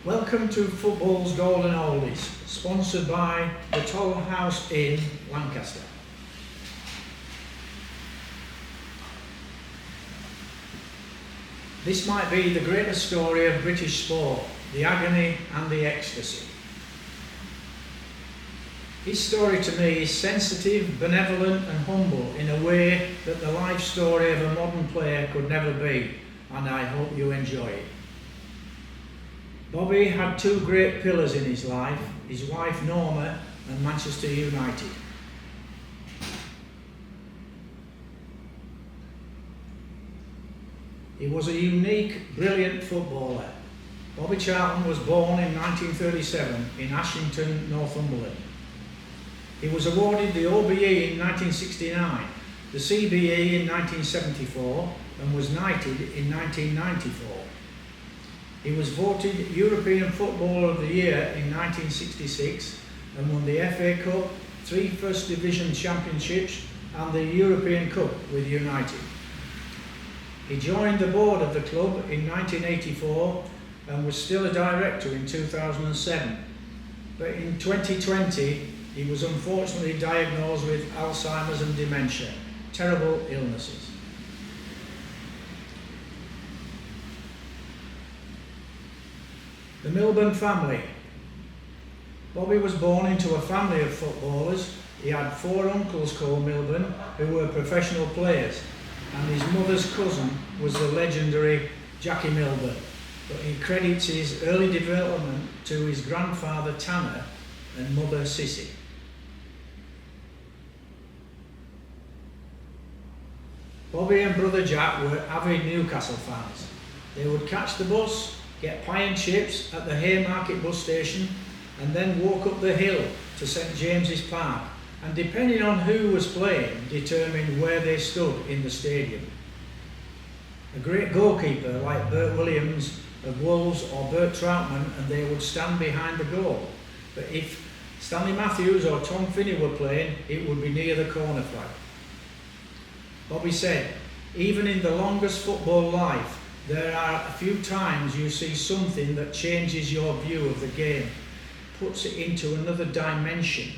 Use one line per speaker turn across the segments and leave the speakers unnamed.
Welcome to Football's Golden Oldies, sponsored by the Toll House Inn, Lancaster. This might be the greatest story of British sport, the agony and the ecstasy. His story to me is sensitive, benevolent and humble in a way that the life story of a modern player could never be, and I hope you enjoy it. Bobby had two great pillars in his life, his wife Norma and Manchester United. He was a unique, brilliant footballer. Bobby Charlton was born in 1937 in Ashington, Northumberland. He was awarded the OBE in 1969, the CBE in 1974 and was knighted in 1994. He was voted European Footballer of the Year in 1966 and won the FA Cup, 3 First Division Championships and the European Cup with United. He joined the board of the club in 1984 and was still a director in 2007. But in 2020, he was unfortunately diagnosed with Alzheimer's and dementia, terrible illnesses. The Milburn family. Bobby was born into a family of footballers. He had 4 uncles called Milburn who were professional players, and his mother's cousin was the legendary Jackie Milburn, but he credits his early development to his grandfather Tanner and mother Sissy. Bobby and brother Jack were avid Newcastle fans. They would catch the bus, get pie and chips at the Haymarket bus station and then walk up the hill to St James's Park, and depending on who was playing determined where they stood in the stadium. A great goalkeeper like Bert Williams of Wolves or Bert Troutman and they would stand behind the goal, but if Stanley Matthews or Tom Finney were playing it would be near the corner flag. Bobby said, "Even in the longest football life there are a few times you see something that changes your view of the game, puts it into another dimension.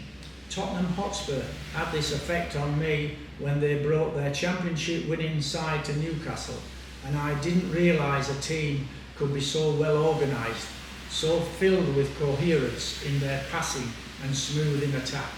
Tottenham Hotspur had this effect on me when they brought their championship winning side to Newcastle, and I didn't realise a team could be so well organised, so filled with coherence in their passing and smooth in attack."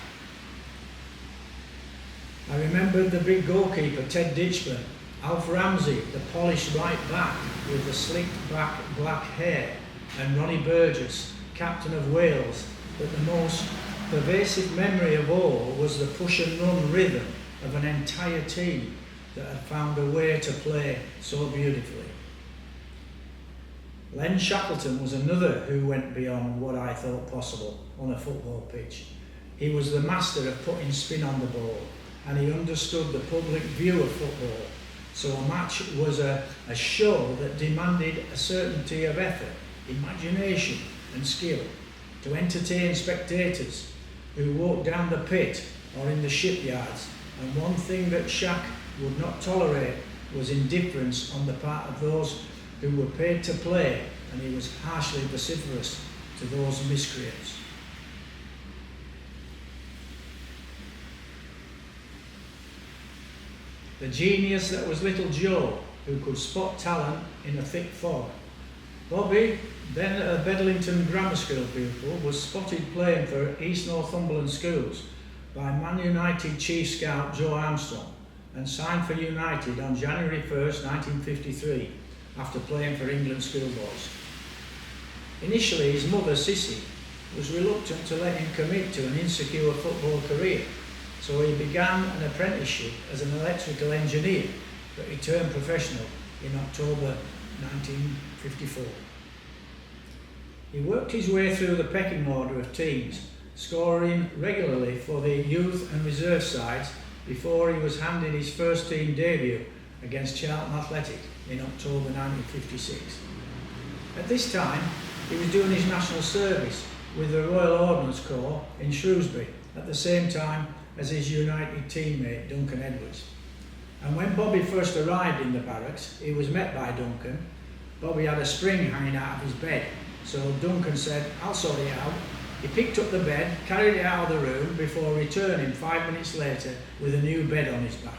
I remembered the big goalkeeper Ted Ditchburn, Alf Ramsey, the polished right back with the slicked back black hair, and Ronnie Burgess, captain of Wales, but the most pervasive memory of all was the push and run rhythm of an entire team that had found a way to play so beautifully. Len Shackleton was another who went beyond what I thought possible on a football pitch. He was the master of putting spin on the ball, and he understood the public view of football. So a match was a show that demanded a certainty of effort, imagination and skill to entertain spectators who walked down the pit or in the shipyards. And one thing that Shaq would not tolerate was indifference on the part of those who were paid to play, and he was harshly vociferous to those miscreants. The genius that was little Joe, who could spot talent in a thick fog. Bobby, then a Bedlington Grammar School pupil, was spotted playing for East Northumberland Schools by Man United chief scout Joe Armstrong and signed for United on January 1st, 1953, after playing for England schoolboys. Initially, his mother Sissy was reluctant to let him commit to an insecure football career, so he began an apprenticeship as an electrical engineer, but he turned professional in October 1954. He worked his way through the pecking order of teams, scoring regularly for the youth and reserve sides before he was handed his first team debut against Charlton Athletic in October 1956. At this time, he was doing his national service with the Royal Ordnance Corps in Shrewsbury at the same time as his United teammate Duncan Edwards. And when Bobby first arrived in the barracks, he was met by Duncan. Bobby had a spring hanging out of his bed, So Duncan said, "I'll sort it out." He picked up the bed, carried it out of the room before returning 5 minutes later with a new bed on his back.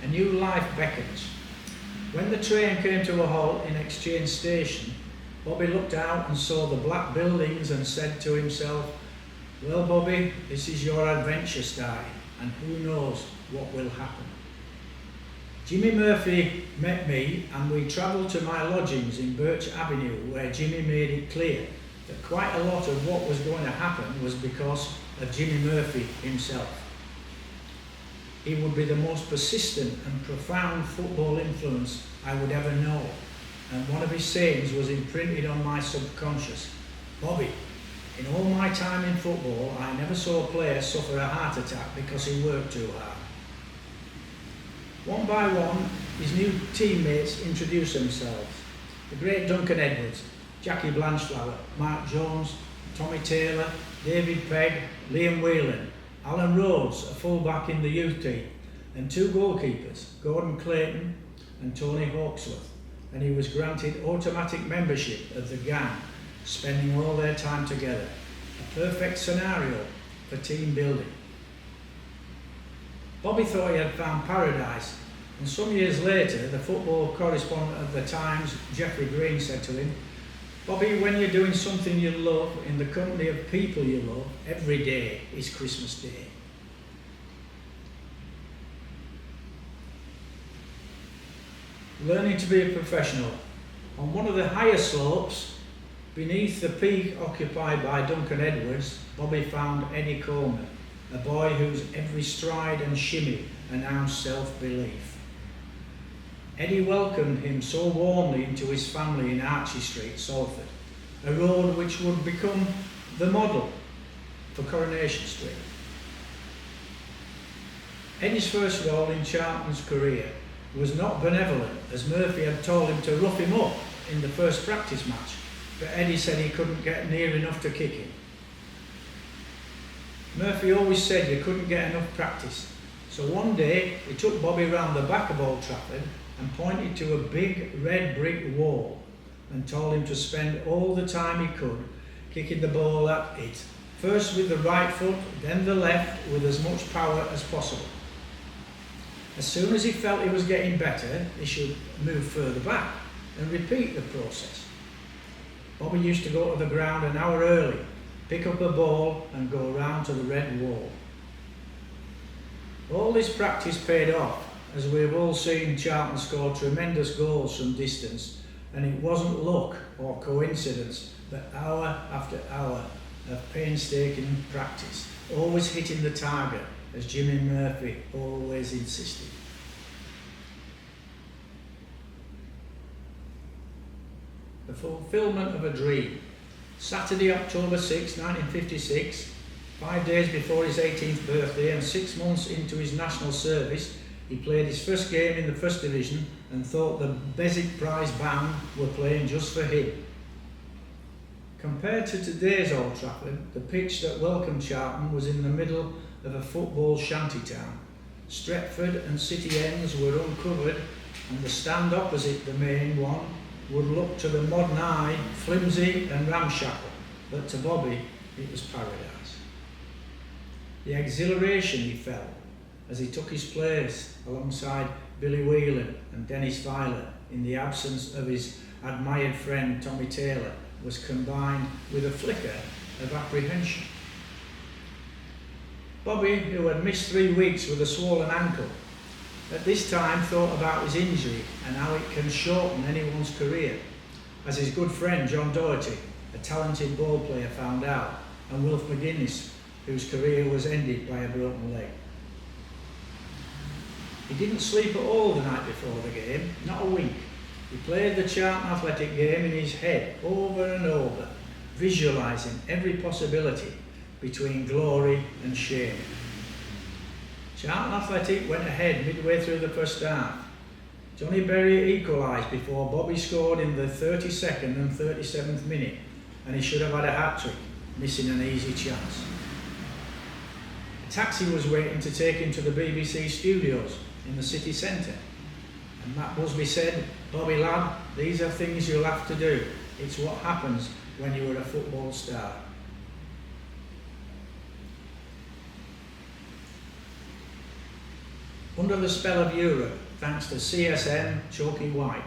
A new life beckons. When the train came to a halt in Exchange Station, Bobby looked out and saw the black buildings and said to himself, "Well, Bobby, this is your adventure starting, and who knows what will happen." Jimmy Murphy met me and we travelled to my lodgings in Birch Avenue, where Jimmy made it clear that quite a lot of what was going to happen was because of Jimmy Murphy himself. He would be the most persistent and profound football influence I would ever know, and one of his sayings was imprinted on my subconscious. "Bobby, in all my time in football, I never saw a player suffer a heart attack because he worked too hard." One by one, his new teammates introduced themselves. The great Duncan Edwards, Jackie Blanchflower, Mark Jones, Tommy Taylor, David Pegg, Liam Whelan, Alan Rhodes, a fullback in the youth team, and two goalkeepers, Gordon Clayton and Tony Hawksworth, and he was granted automatic membership of the gang, spending all their time together. A perfect scenario for team building. Bobby thought he had found paradise, and some years later, the football correspondent of the Times, Geoffrey Green, said to him, "Bobby, when you're doing something you love in the company of people you love, every day is Christmas Day." Learning to be a professional. On one of the higher slopes, beneath the peak occupied by Duncan Edwards, Bobby found Eddie Coleman, a boy whose every stride and shimmy announced self-belief. Eddie welcomed him so warmly into his family in Archie Street, Salford, a road which would become the model for Coronation Street. Eddie's first role in Charlton's career was not benevolent, as Murphy had told him to rough him up in the first practice match, but Eddie said he couldn't get near enough to kick him. Murphy always said you couldn't get enough practice, so one day he took Bobby round the back of Old Trafford and pointed to a big red brick wall and told him to spend all the time he could kicking the ball at it, first with the right foot, then the left, with as much power as possible. As soon as he felt he was getting better, he should move further back and repeat the process. Bobby used to go to the ground an hour early, pick up a ball and go round to the red wall. All this practice paid off, as we've all seen Charlton score tremendous goals from distance, and it wasn't luck or coincidence, but hour after hour of painstaking practice, always hitting the target, as Jimmy Murphy always insisted. The fulfilment of a dream. Saturday, October 6, 1956, 5 days before his 18th birthday and 6 months into his national service, he played his first game in the First Division and thought the Beswick Prize Band were playing just for him. Compared to today's Old Trafford, the pitch that welcomed Charlton was in the middle of a football shantytown. Stretford and City ends were uncovered, and the stand opposite the main one would look to the modern eye flimsy and ramshackle, but to Bobby it was paradise. The exhilaration he felt as he took his place alongside Billy Whelan and Dennis Viler in the absence of his admired friend Tommy Taylor was combined with a flicker of apprehension. Bobby, who had missed 3 weeks with a swollen ankle, at this time thought about his injury and how it can shorten anyone's career, as his good friend John Doherty, a talented ball player, found out, and Wilf McGuinness, whose career was ended by a broken leg. He didn't sleep at all the night before the game, not a wink. He played the Charlton Athletic game in his head over and over, visualising every possibility between glory and shame. Charlton Athletic went ahead midway through the first half. Johnny Berry equalised before Bobby scored in the 32nd and 37th minute, and he should have had a hat-trick, missing an easy chance. A taxi was waiting to take him to the BBC studios in the city centre. And Matt Busby said, "Bobby lad, these are things you'll have to do. It's what happens when you are a football star." Under the spell of Europe, thanks to CSM Chalky White.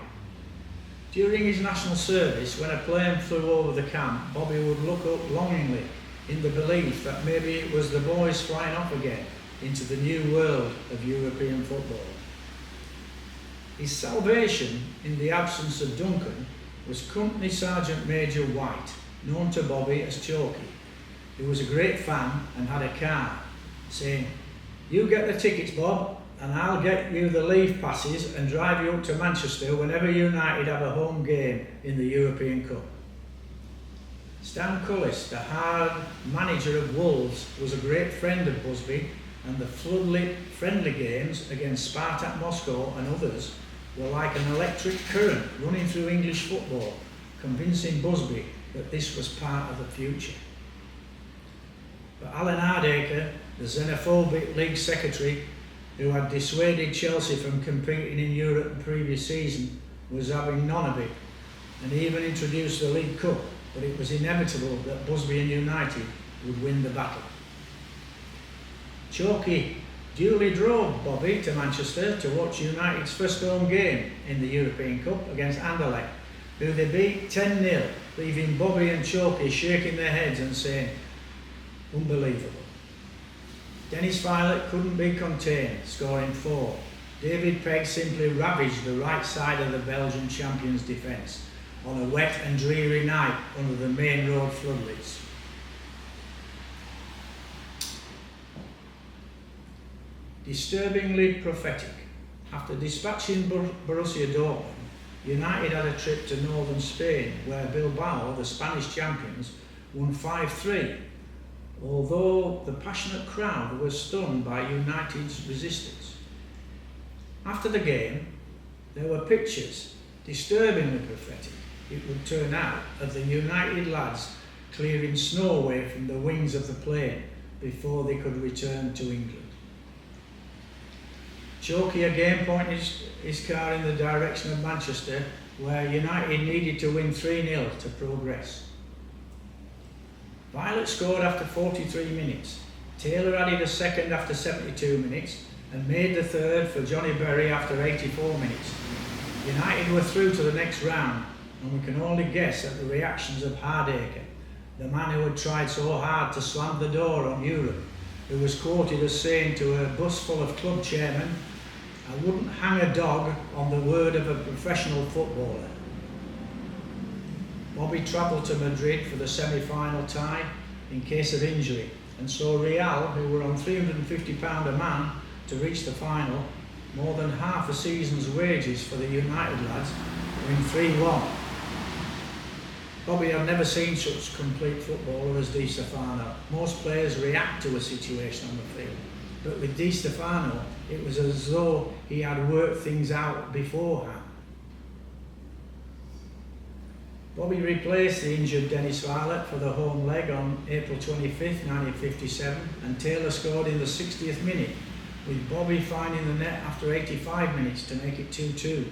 During his national service, when a plane flew over the camp, Bobby would look up longingly in the belief that maybe it was the boys flying off again into the new world of European football. His salvation in the absence of Duncan was Company Sergeant Major White, known to Bobby as Chalky, who was a great fan and had a car, saying, "You get the tickets, Bob, and I'll get you the leave passes and drive you up to Manchester whenever United have a home game in the European Cup." Stan Cullis, the hard manager of Wolves, was a great friend of Busby, and the floodlit friendly games against Spartak Moscow and others were like an electric current running through English football, convincing Busby that this was part of the future. But Alan Hardacre, the xenophobic league secretary who had dissuaded Chelsea from competing in Europe the previous season, was having none of it, and even introduced the League Cup, but it was inevitable that Busby and United would win the battle. Chalky duly drove Bobby to Manchester to watch United's first home game in the European Cup against Anderlecht, who they beat 10-0, leaving Bobby and Chalky shaking their heads and saying, "Unbelievable." Dennis Violet couldn't be contained, scoring 4. David Pegg simply ravaged the right side of the Belgian champions' defence on a wet and dreary night under the main road floodlights. Disturbingly prophetic. After dispatching Borussia Dortmund, United had a trip to northern Spain where Bilbao, the Spanish champions, won 5-3. Although the passionate crowd was stunned by United's resistance. After the game, there were pictures, disturbingly prophetic, it would turn out, of the United lads clearing snow away from the wings of the plane before they could return to England. Chalky again pointed his car in the direction of Manchester, where United needed to win 3-0 to progress. Violet scored after 43 minutes. Taylor added a second after 72 minutes and made the third for Johnny Berry after 84 minutes. United were through to the next round, and we can only guess at the reactions of Hardacre, the man who had tried so hard to slam the door on Europe, who was quoted as saying to a bus full of club chairmen, "I wouldn't hang a dog on the word of a professional footballer." Bobby travelled to Madrid for the semi-final tie in case of injury, and saw Real, who were on £350 a man to reach the final, more than half a season's wages for the United lads, win 3-1. Bobby had never seen such complete footballer as Di Stefano. Most players react to a situation on the field, but with Di Stefano, it was as though he had worked things out beforehand. Bobby replaced the injured Dennis Violet for the home leg on April 25th, 1957, and Taylor scored in the 60th minute, with Bobby finding the net after 85 minutes to make it 2-2.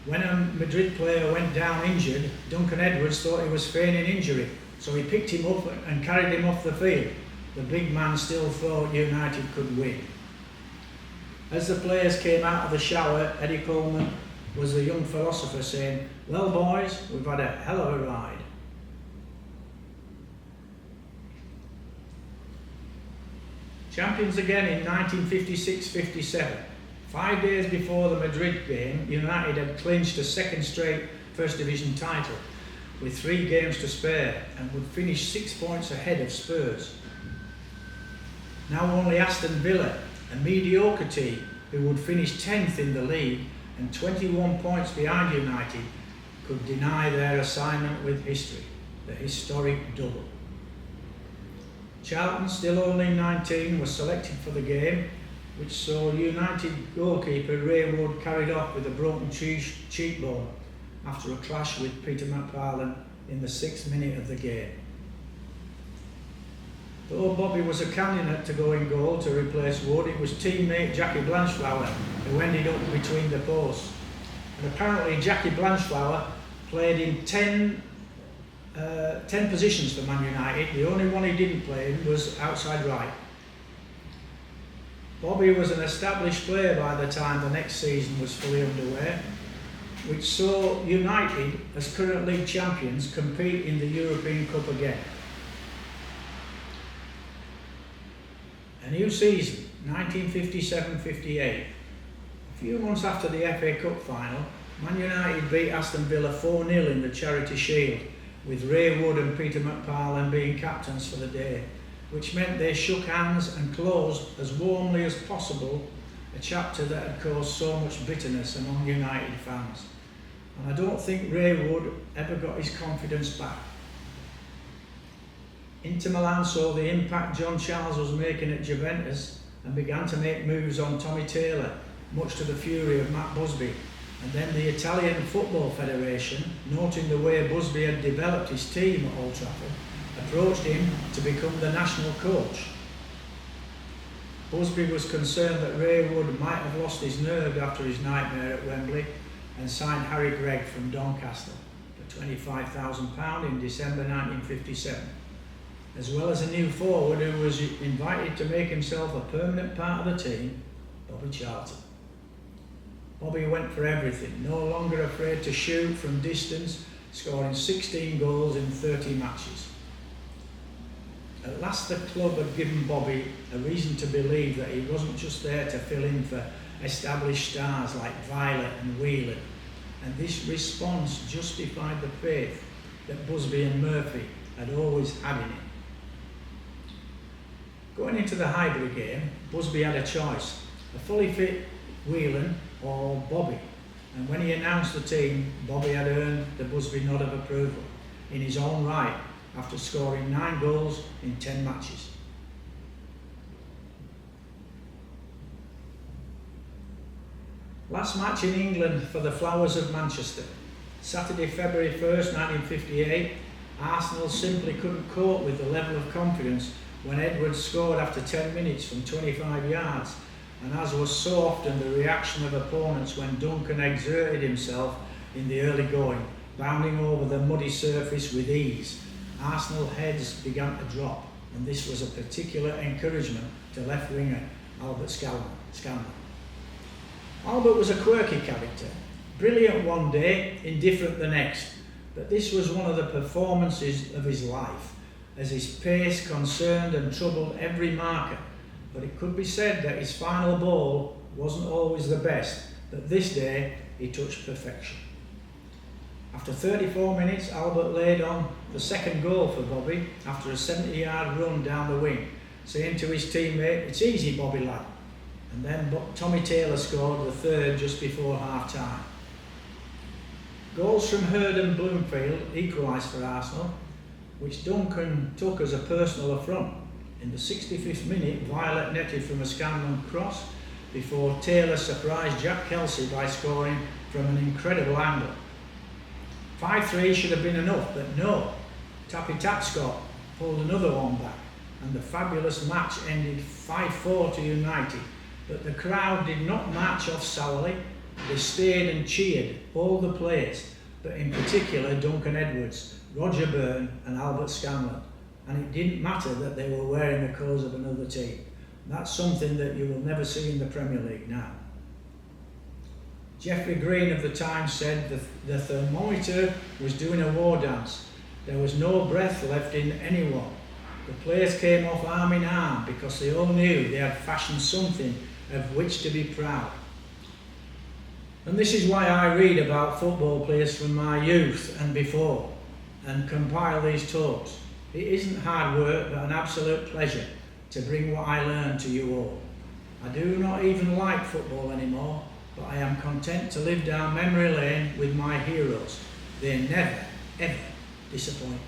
When a Madrid player went down injured, Duncan Edwards thought he was feigning injury, so he picked him up and carried him off the field. The big man still thought United could win. As the players came out of the shower, Eddie Coleman was the young philosopher saying, "Well boys, we've had a hell of a ride." Champions again in 1956-57. 5 days before the Madrid game, United had clinched a second straight First Division title with 3 games to spare and would finish 6 points ahead of Spurs. Now only Aston Villa, a mediocre team who would finish 10th in the league and 21 points behind United, could deny their assignment with history, the historic double. Charlton, still only 19, was selected for the game, which saw United goalkeeper Ray Wood carried off with a broken cheekbone after a clash with Peter McFarlane in the 6th minute of the game. Though Bobby was a candidate to go in goal to replace Wood, it was teammate Jackie Blanchflower who ended up between the posts, And apparently Jackie Blanchflower played in 10 positions for Man United. The only one he didn't play in was outside right. Bobby was an established player by the time the next season was fully underway, which saw United, as current league champions, compete in the European Cup again. A new season, 1957-58. A few months after the FA Cup final, Man United beat Aston Villa 4-0 in the Charity Shield, with Ray Wood and Peter McParlin being captains for the day, which meant they shook hands and closed as warmly as possible a chapter that had caused so much bitterness among United fans. And I don't think Ray Wood ever got his confidence back. Inter Milan saw the impact John Charles was making at Juventus and began to make moves on Tommy Taylor, much to the fury of Matt Busby. And then the Italian Football Federation, noting the way Busby had developed his team at Old Trafford, approached him to become the national coach. Busby was concerned that Ray Wood might have lost his nerve after his nightmare at Wembley and signed Harry Gregg from Doncaster for £25,000 in December 1957, as well as a new forward who was invited to make himself a permanent part of the team, Bobby Charlton. Bobby went for everything, no longer afraid to shoot from distance, scoring 16 goals in 30 matches. At last the club had given Bobby a reason to believe that he wasn't just there to fill in for established stars like Violet and Whelan, and this response justified the faith that Busby and Murphy had always had in him. Going into the Highbury game, Busby had a choice, a fully fit Whelan or Bobby, and when he announced the team, Bobby had earned the Busby nod of approval in his own right after scoring 9 goals in 10 matches. Last match in England for the Flowers of Manchester. Saturday, February 1st, 1958, Arsenal simply couldn't cope with the level of confidence when Edwards scored after 10 minutes from 25 yards, and as was so often the reaction of opponents when Duncan exerted himself in the early going, bounding over the muddy surface with ease, Arsenal heads began to drop, and this was a particular encouragement to left winger Albert Scanlon. Albert was a quirky character, brilliant one day, indifferent the next, but this was one of the performances of his life, as his pace concerned and troubled every marker. But it could be said that his final ball wasn't always the best, but this day he touched perfection. After 34 minutes, Albert laid on the second goal for Bobby after a 70-yard run down the wing, saying to his teammate, "It's easy, Bobby lad." And then Tommy Taylor scored the third just before half-time. Goals from Hurd and Bloomfield equalised for Arsenal, which Duncan took as a personal affront. In the 65th minute, Violet netted from a Scanlon cross before Taylor surprised Jack Kelsey by scoring from an incredible angle. 5-3 should have been enough, but no. Tappy Tapscott pulled another one back, and the fabulous match ended 5-4 to United. But the crowd did not march off sourly. They stayed and cheered all the players, but in particular Duncan Edwards, Roger Byrne and Albert Scanlon. And it didn't matter that they were wearing the colours of another team. That's something that you will never see in the Premier League now. Geoffrey Green of the Times said the thermometer was doing a war dance. There was no breath left in anyone. The players came off arm in arm because they all knew they had fashioned something of which to be proud. And this is why I read about football players from my youth and before, and compile these talks. It isn't hard work, but an absolute pleasure to bring what I learned to you all. I do not even like football anymore, but I am content to live down memory lane with my heroes. They never, ever disappoint me.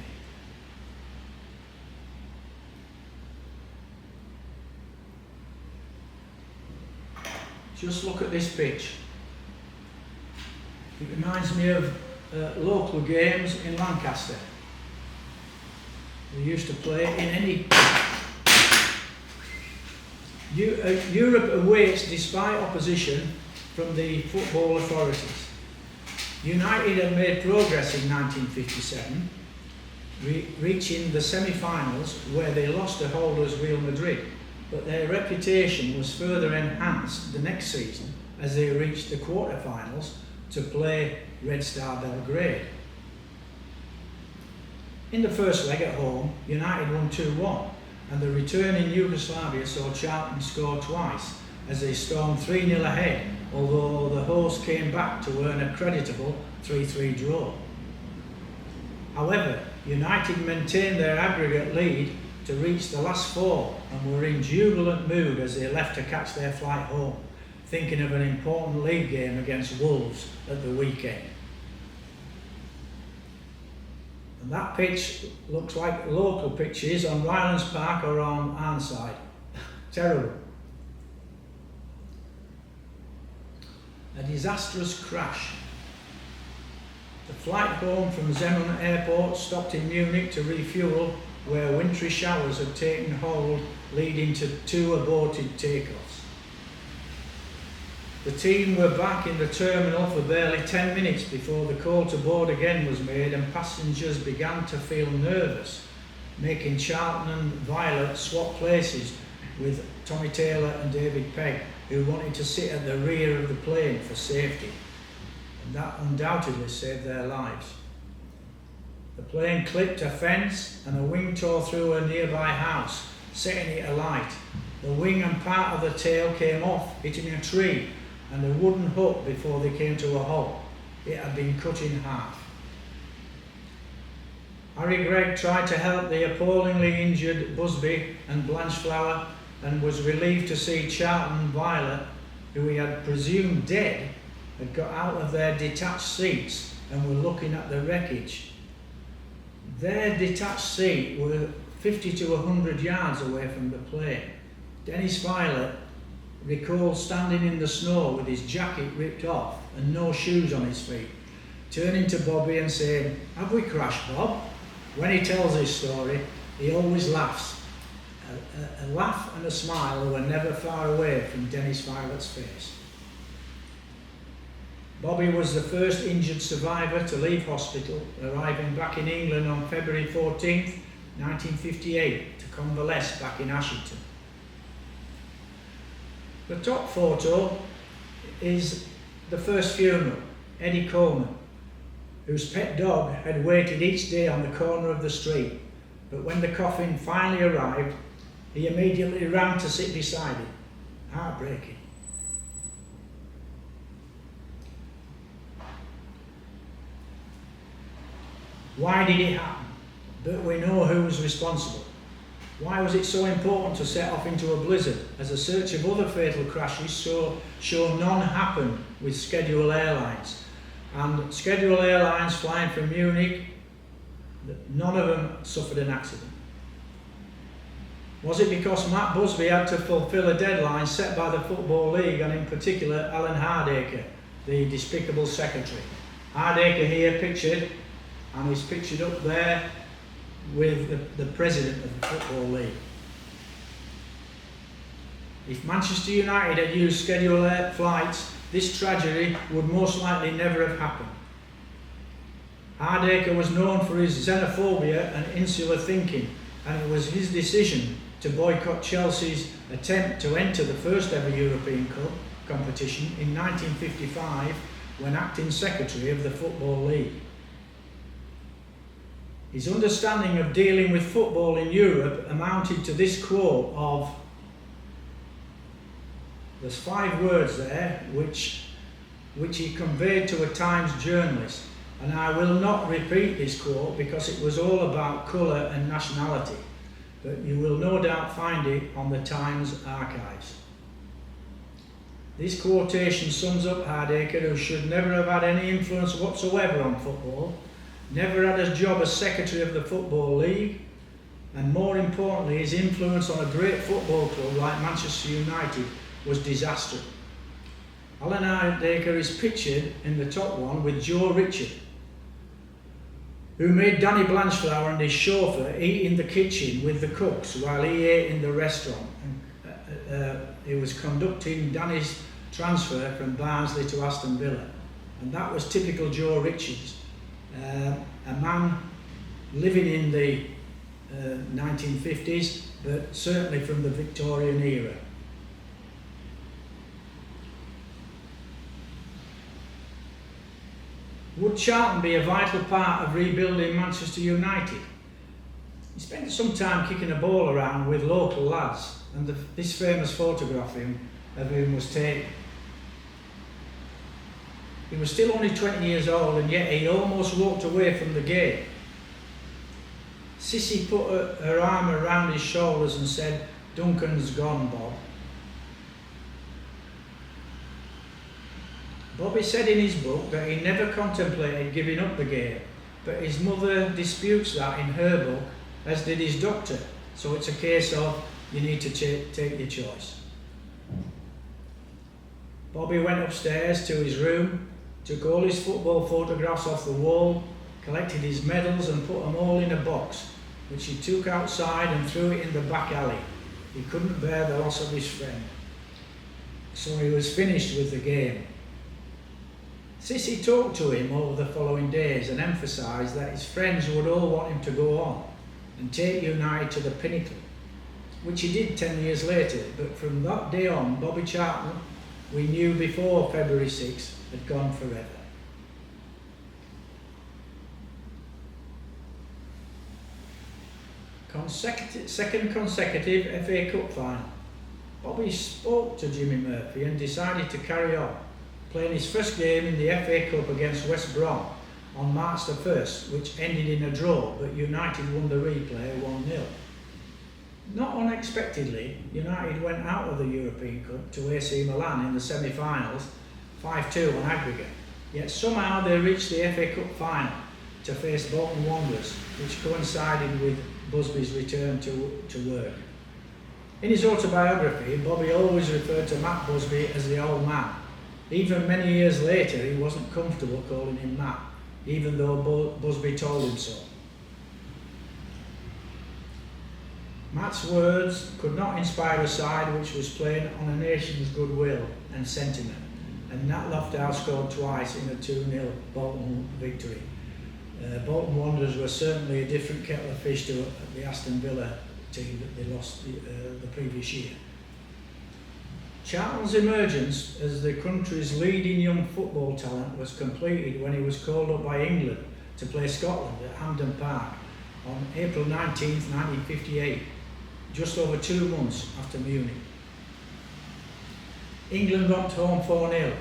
Just look at this pitch. It reminds me of local games in Lancaster. We used to play in any... Europe awaits despite opposition from the football authorities. United had made progress in 1957, reaching the semi-finals where they lost to holders Real Madrid, but their reputation was further enhanced the next season as they reached the quarter-finals to play Red Star Belgrade. In the first leg at home, United won 2-1, and the return in Yugoslavia saw Charlton score twice as they stormed 3-0 ahead, although the hosts came back to earn a creditable 3-3 draw. However, United maintained their aggregate lead to reach the last four and were in jubilant mood as they left to catch their flight home, thinking of an important league game against Wolves at the weekend. And that pitch looks like local pitches on Rylands Park or on Arnside. Terrible. A disastrous crash. The flight home from Zemun Airport stopped in Munich to refuel, where wintry showers had taken hold, leading to 2 aborted takeoffs. The team were back in the terminal for barely 10 minutes before the call to board again was made and passengers began to feel nervous, making Charlton and Violet swap places with Tommy Taylor and David Pegg, who wanted to sit at the rear of the plane for safety, and that undoubtedly saved their lives. The plane clipped a fence and a wing tore through a nearby house, setting it alight. The wing and part of the tail came off, hitting a tree and a wooden hut before they came to a halt. It had been cut in half. Harry Gregg tried to help the appallingly injured Busby and Blanchflower and was relieved to see Charlton Violet, who he had presumed dead, had got out of their detached seats and were looking at the wreckage. Their detached seat were 50 to 100 yards away from the plane. Dennis Violet recalled standing in the snow with his jacket ripped off and no shoes on his feet, turning to Bobby and saying, "Have we crashed, Bob?" When he tells his story, he always laughs. A laugh and a smile were never far away from Dennis Violet's face. Bobby was the first injured survivor to leave hospital, arriving back in England on February 14th, 1958, to convalesce back in Ashington. The top photo is the first funeral, Eddie Coleman, whose pet dog had waited each day on the corner of the street, but when the coffin finally arrived, he immediately ran to sit beside it. Heartbreaking. Why did it happen? But we know who was responsible. Why was it so important to set off into a blizzard, as a search of other fatal crashes show none happened with Schedule Airlines? And Schedule Airlines flying from Munich, none of them suffered an accident. Was it because Matt Busby had to fulfil a deadline set by the Football League, and in particular Alan Hardacre, the despicable secretary? Hardacre here pictured, and he's pictured up there with the president of the Football League. If Manchester United had used scheduled air flights, this tragedy would most likely never have happened. Hardacre was known for his xenophobia and insular thinking, and it was his decision to boycott Chelsea's attempt to enter the first ever European Cup competition in 1955 when acting secretary of the Football League. His understanding of dealing with football in Europe amounted to this quote of, there's 5 words there which he conveyed to a Times journalist, and I will not repeat this quote because it was all about colour and nationality, but you will no doubt find it on the Times archives. This quotation sums up Hardacre, who should never have had any influence whatsoever on football, never had a job as secretary of the Football League, and more importantly, his influence on a great football club like Manchester United was disastrous. Alan Hardacre is pictured in the top one with Joe Richard, who made Danny Blanchflower and his chauffeur eat in the kitchen with the cooks while he ate in the restaurant. He was conducting Danny's transfer from Barnsley to Aston Villa. and that was typical Joe Richards, a man living in the 1950s, but certainly from the Victorian era. Would Charlton be a vital part of rebuilding Manchester United? He spent some time kicking a ball around with local lads, and this famous photograph of him was taken. He was still only 20 years old, and yet he almost walked away from the game. Sissy put her arm around his shoulders and said, "Duncan's gone, Bob." Bobby said in his book that he never contemplated giving up the game, but his mother disputes that in her book, as did his doctor, so it's a case of you need to take your choice. Bobby went upstairs to his room, took all his football photographs off the wall, collected his medals and put them all in a box, which he took outside and threw it in the back alley. He couldn't bear the loss of his friend, so he was finished with the game. Sissy talked to him over the following days and emphasised that his friends would all want him to go on and take United to the pinnacle, which he did 10 years later, but from that day on, Bobby Charlton, we knew before February 6, had gone forever. Second consecutive FA Cup final. Bobby spoke to Jimmy Murphy and decided to carry on, playing his first game in the FA Cup against West Brom on March the 1st, which ended in a draw, but United won the replay 1-0. Not unexpectedly, United went out of the European Cup to AC Milan in the semi-finals, 5-2 on aggregate, yet somehow they reached the FA Cup final to face Bolton Wanderers, which coincided with Busby's return to work. In his autobiography, Bobby always referred to Matt Busby as the old man. Even many years later, he wasn't comfortable calling him Matt, even though Busby told him so. Matt's words could not inspire a side which was playing on a nation's goodwill and sentiment, and Nat Loftout scored twice in a 2-0 Bolton victory. Bolton Wanderers were certainly a different kettle of fish to the Aston Villa team that they lost the previous year. Charlton's emergence as the country's leading young football talent was completed when he was called up by England to play Scotland at Hampden Park on April 19, 1958, just over 2 months after Munich. England romped home 4-0,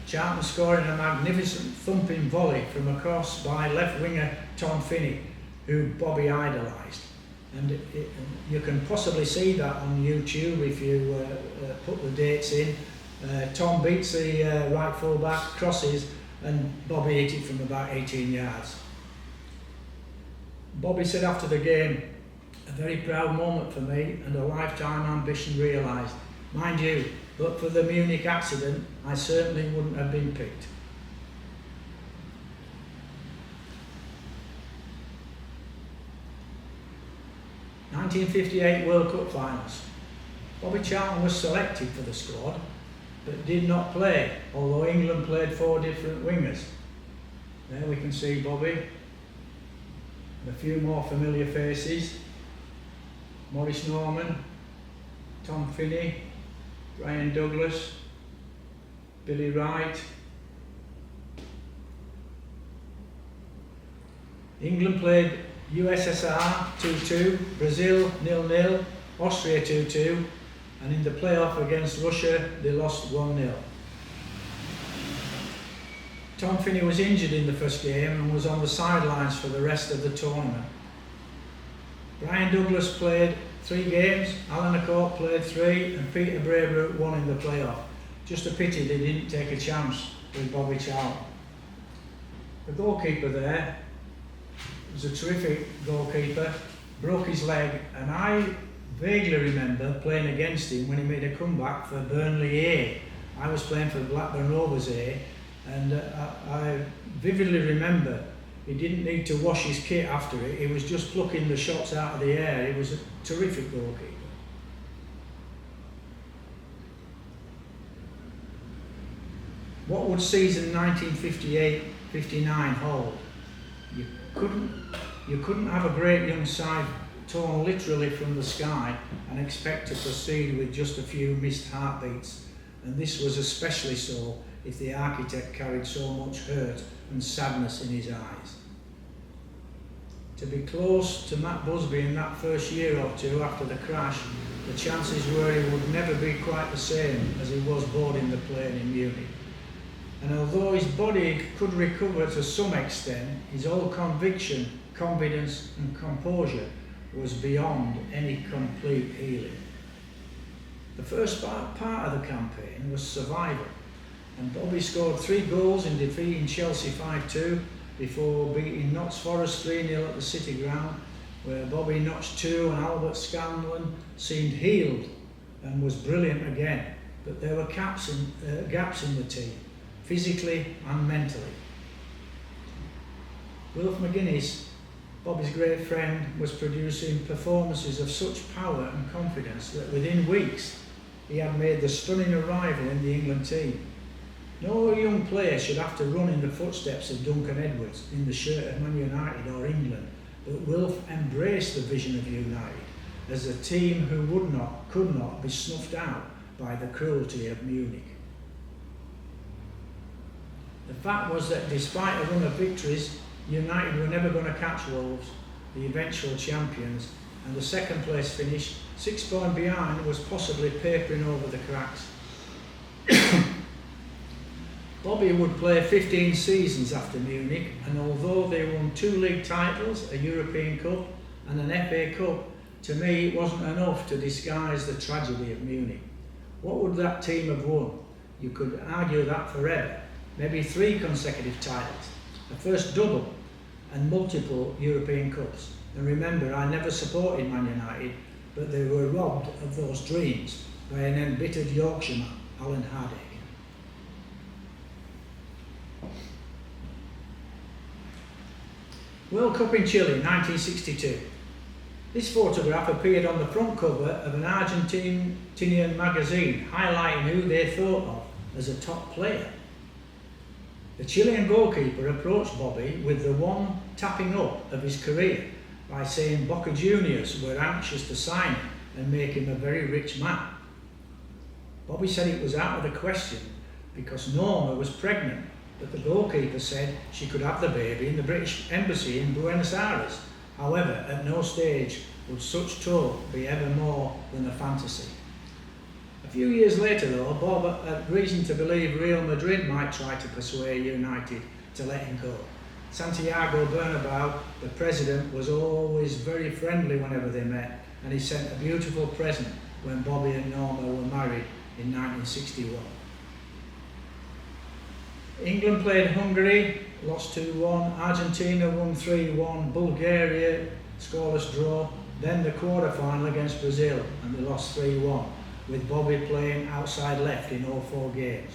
Charlton scoring a magnificent thumping volley from a cross by left winger Tom Finney, who Bobby idolised. And you can possibly see that on YouTube if you put the dates in. Tom beats the right full back, crosses, and Bobby hit it from about 18 yards. Bobby said after the game, "A very proud moment for me and a lifetime ambition realised. Mind you, but for the Munich accident, I certainly wouldn't have been picked." '58 World Cup finals. Bobby Charlton was selected for the squad, but did not play, although England played 4 different wingers. There we can see Bobby. And a few more familiar faces: Maurice Norman, Tom Finney, Brian Douglas, Billy Wright. England played USSR 2-2, Brazil 0-0, Austria 2-2, and in the playoff against Russia they lost 1-0. Tom Finney was injured in the first game and was on the sidelines for the rest of the tournament. Brian Douglas played 3 games, Alan Acourt played 3, and Peter Braybrooke won in the playoff. Just a pity they didn't take a chance with Bobby Charlton. The goalkeeper there was a terrific goalkeeper, broke his leg, and I vaguely remember playing against him when he made a comeback for Burnley A. I was playing for Blackburn Rovers A, and I vividly remember he didn't need to wash his kit after it, he was just plucking the shots out of the air. He was a terrific goalkeeper. What would season 1958-59 hold? You couldn't have a great young side torn literally from the sky and expect to proceed with just a few missed heartbeats, and this was especially so if the architect carried so much hurt and sadness in his eyes. To be close to Matt Busby in that first year or two after the crash, the chances were he would never be quite the same as he was boarding the plane in Munich. And although his body could recover to some extent, his whole conviction, confidence and composure was beyond any complete healing. The first part of the campaign was survival, and Bobby scored 3 goals in defeating Chelsea 5-2 before beating Notts Forest 3-0 at the City Ground, where Bobby notched 2 and Albert Scanlon seemed healed and was brilliant again, but there were gaps in the team, physically and mentally. Wilf McGuinness, Bobby's great friend, was producing performances of such power and confidence that within weeks he had made the stunning arrival in the England team. No young player should have to run in the footsteps of Duncan Edwards in the shirt of Man United or England, but Wilf embraced the vision of United as a team who could not be snuffed out by the cruelty of Munich. The fact was that despite a run of victories, United were never going to catch Wolves, the eventual champions, and the second place finish, 6 points behind, was possibly papering over the cracks. Bobby would play 15 seasons after Munich, and although they won 2 league titles, a European Cup and an FA Cup, to me it wasn't enough to disguise the tragedy of Munich. What would that team have won? You could argue that forever. Maybe 3 consecutive titles, a first double and multiple European Cups. And remember, I never supported Man United, but they were robbed of those dreams by an embittered Yorkshireman, Alan Hardy. World Cup in Chile, 1962. This photograph appeared on the front cover of an Argentinian magazine, highlighting who they thought of as a top player. The Chilean goalkeeper approached Bobby with the one tapping up of his career by saying Boca Juniors were anxious to sign him and make him a very rich man. Bobby said it was out of the question because Norma was pregnant, but the goalkeeper said she could have the baby in the British Embassy in Buenos Aires. However, at no stage would such talk be ever more than a fantasy. A few years later though, Bob had reason to believe Real Madrid might try to persuade United to let him go. Santiago Bernabeu, the president, was always very friendly whenever they met, and he sent a beautiful present when Bobby and Norma were married in 1961. England played Hungary, lost 2-1, Argentina won 3-1, Bulgaria scoreless draw, then the quarter-final against Brazil, and they lost 3-1, with Bobby playing outside left in all 4 games.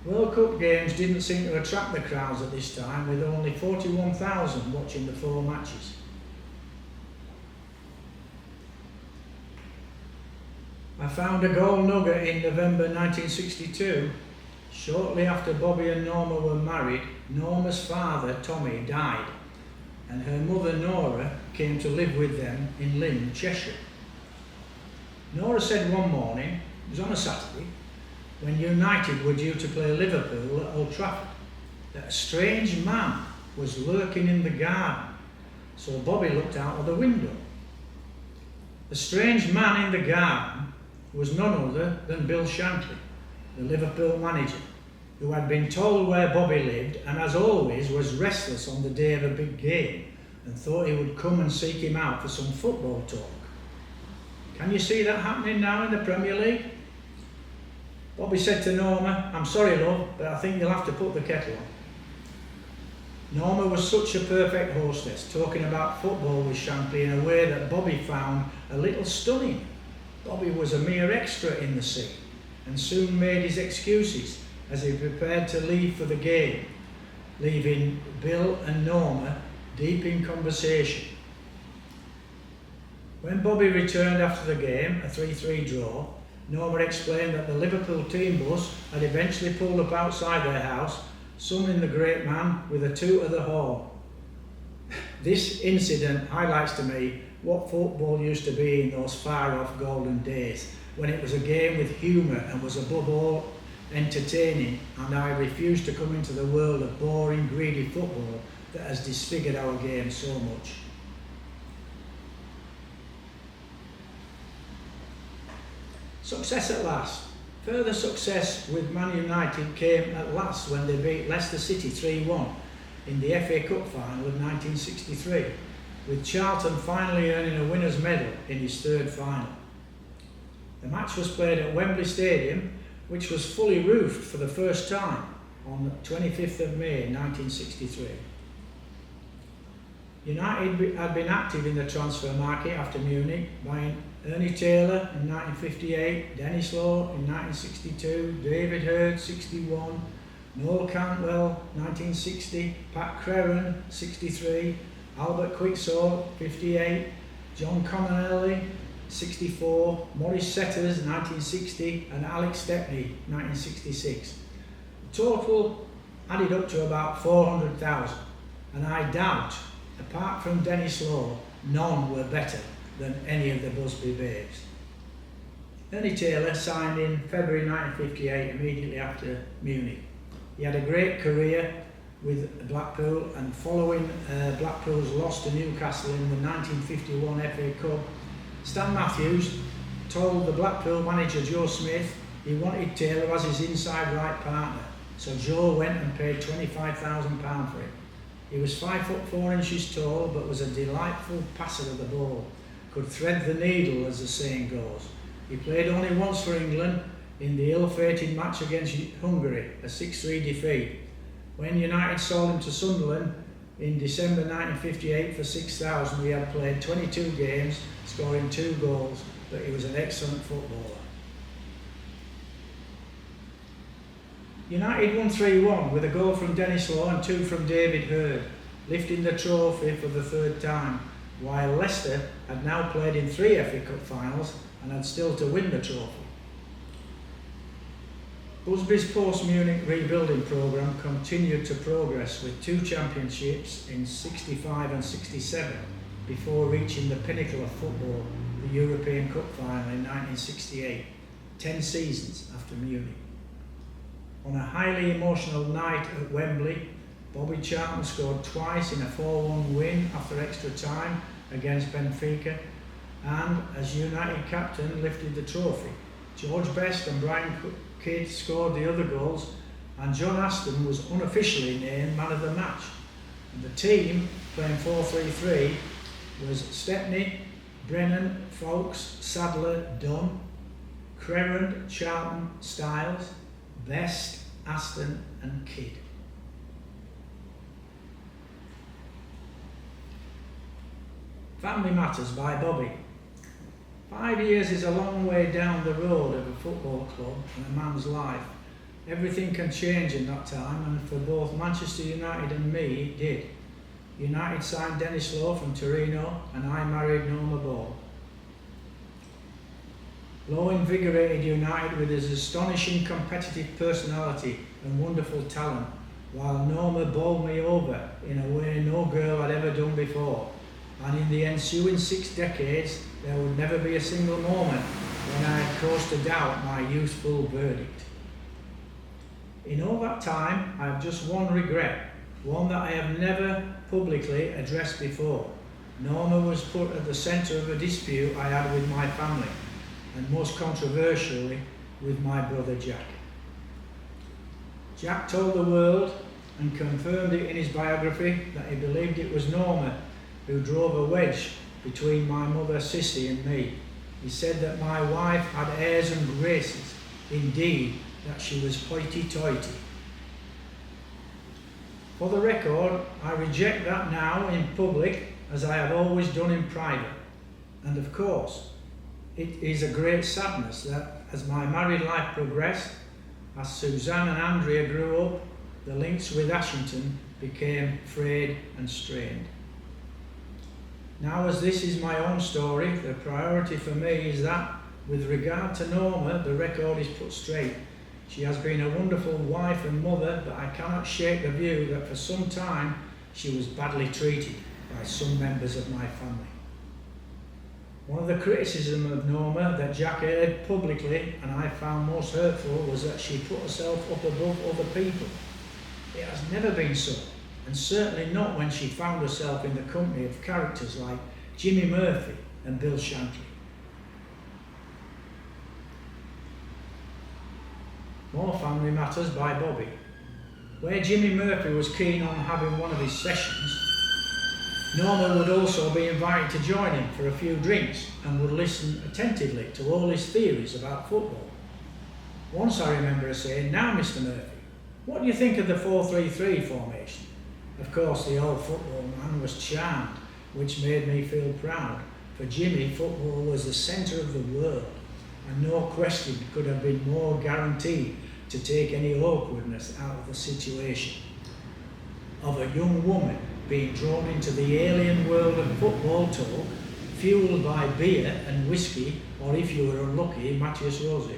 World Cup games didn't seem to attract the crowds at this time, with only 41,000 watching the 4 matches. I found a gold nugget in November 1962. Shortly after Bobby and Norma were married, Norma's father, Tommy, died, and her mother, Nora, came to live with them in Lynn, Cheshire. Nora said one morning, it was on a Saturday, when United were due to play Liverpool at Old Trafford, that a strange man was lurking in the garden, so Bobby looked out of the window. The strange man in the garden was none other than Bill Shankly, the Liverpool manager, who had been told where Bobby lived and, as always, was restless on the day of a big game and thought he would come and seek him out for some football talk. Can you see that happening now in the Premier League? Bobby said to Norma, "I'm sorry, love, but I think you'll have to put the kettle on." Norma was such a perfect hostess, talking about football with Shankly in a way that Bobby found a little stunning. Bobby was a mere extra in the scene and soon made his excuses as he prepared to leave for the game, leaving Bill and Norma deep in conversation. When Bobby returned after the game, a 3-3 draw, Norma explained that the Liverpool team bus had eventually pulled up outside their house, summoning the great man with a toot of the horn. This incident highlights to me what football used to be in those far-off golden days, when it was a game with humour and was above all entertaining, and I refuse to come into the world of boring, greedy football that has disfigured our game so much. Success at last. Further success with Man United came at last when they beat Leicester City 3-1 in the FA Cup final of 1963, with Charlton finally earning a winner's medal in his third final. The match was played at Wembley Stadium, which was fully roofed for the first time on the 25th of May 1963. United had been active in the transfer market after Munich, buying Ernie Taylor in 1958, Dennis Law in 1962, David Hurd 61, Noel Cantwell 1960, Pat Creran 63, Albert Quicksall 58, John Connelly 64, Maurice Setters 1960 and Alex Stepney 1966. The total added up to about 400,000, and I doubt, apart from Dennis Law, none were better than any of the Busby Babes. Ernie Taylor signed in February 1958, immediately after Munich. He had a great career with Blackpool, and following Blackpool's loss to Newcastle in the 1951 FA Cup, Stan Matthews told the Blackpool manager Joe Smith he wanted Taylor as his inside right partner, so Joe went and paid £25,000 for him. He was 5'4" tall, but was a delightful passer of the ball, could thread the needle, as the saying goes. He played only once for England in the ill-fated match against Hungary, a 6-3 defeat. When United sold him to Sunderland in December 1958 for £6,000, he had played 22 games, scoring 2 goals, but he was an excellent footballer. United won 3-1 with a goal from Dennis Law and 2 from David Hurd, lifting the trophy for the 3rd time, while Leicester had now played in 3 FA Cup finals and had still to win the trophy. Busby's post-Munich rebuilding programme continued to progress with 2 championships in 65 and 67 before reaching the pinnacle of football, the European Cup final in 1968, 10 seasons after Munich. On a highly emotional night at Wembley, Bobby Charlton scored twice in a 4-1 win after extra time against Benfica, and as United captain lifted the trophy. George Best and Brian Kidd scored the other goals, and John Aston was unofficially named man of the match. And the team, playing 4-3-3, was Stepney, Brennan, Foulkes, Sadler, Dunn, Crerand, Charlton, Styles, Best, Aston and Kidd. Family Matters by Bobby. 5 years is a long way down the road of a football club and a man's life. Everything can change in that time, and for both Manchester United and me it did. United signed Dennis Law from Torino and I married Norma Ball. Law invigorated United with his astonishing competitive personality and wonderful talent, while Norma bowled me over in a way no girl had ever done before, and in the ensuing 6 decades there would never be a single moment when I had cause to doubt my youthful verdict. In all that time I have just one regret, one that I have never publicly addressed before. Norma was put at the centre of a dispute I had with my family, and most controversially with my brother Jack. Jack told the world, and confirmed it in his biography, that he believed it was Norma who drove a wedge between my mother Sissy and me. He said that my wife had airs and graces, indeed that she was hoity-toity. For the record, I reject that now in public as I have always done in private, and of course it is a great sadness that as my married life progressed, as Suzanne and Andrea grew up, the links with Ashington became frayed and strained. Now, as this is my own story, the priority for me is that With regard to Norma, the record is put straight. She has been a wonderful wife and mother, but I cannot shake the view that for some time she was badly treated by some members of my family. One of the criticisms of Norma that Jack heard publicly and I found most hurtful was that she put herself up above other people. It has never been so, and certainly not when she found herself in the company of characters like Jimmy Murphy and Bill Shankly. More Family Matters by Bobby. Where Jimmy Murphy was keen on having one of his sessions, Norma would also be invited to join him for a few drinks and would listen attentively to all his theories about football. Once I remember her saying, "Now, Mr. Murphy, what do you think of the 4-3-3 formation?" Of course, the old football man was charmed, which made me feel proud. For Jimmy, football was the centre of the world, and no question could have been more guaranteed to take any awkwardness out of the situation of a young woman being drawn into the alien world of football talk, fueled by beer and whiskey, or if you were unlucky, Matthias Rosé.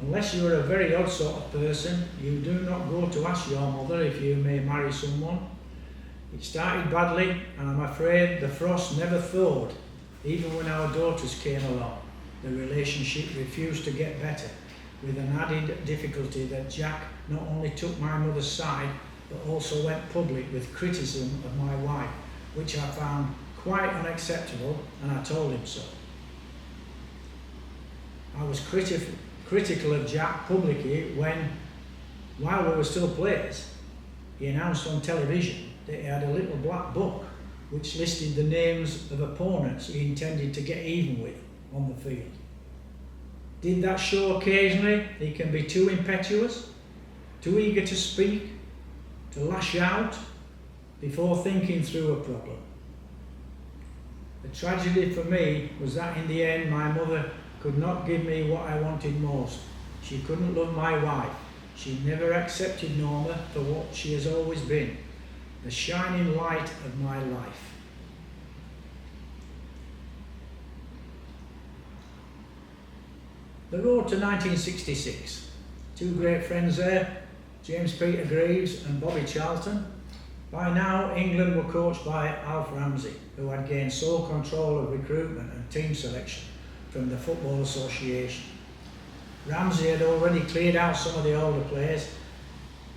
Unless you are a very odd sort of person, you do not go to ask your mother if you may marry someone. It started badly, and I'm afraid the frost never thawed. Even when our daughters came along, the relationship refused to get better, with an added difficulty that Jack not only took my mother's side, but also went public with criticism of my wife, which I found quite unacceptable, and I told him so. I was critical of Jack publicly when, while we were still players, he announced on television that he had a little black book which listed the names of opponents he intended to get even with on the field. Did that show occasionally he can be too impetuous, too eager to speak, to lash out before thinking through a problem? The tragedy for me was that in the end my mother could not give me what I wanted most. She couldn't love my wife. She never accepted Norma for what she has always been, the shining light of my life. The road to 1966. Two great friends there, James Peter Greaves and Bobby Charlton. By now, England were coached by Alf Ramsey, who had gained sole control of recruitment and team selection from the Football Association. Ramsey had already cleared out some of the older players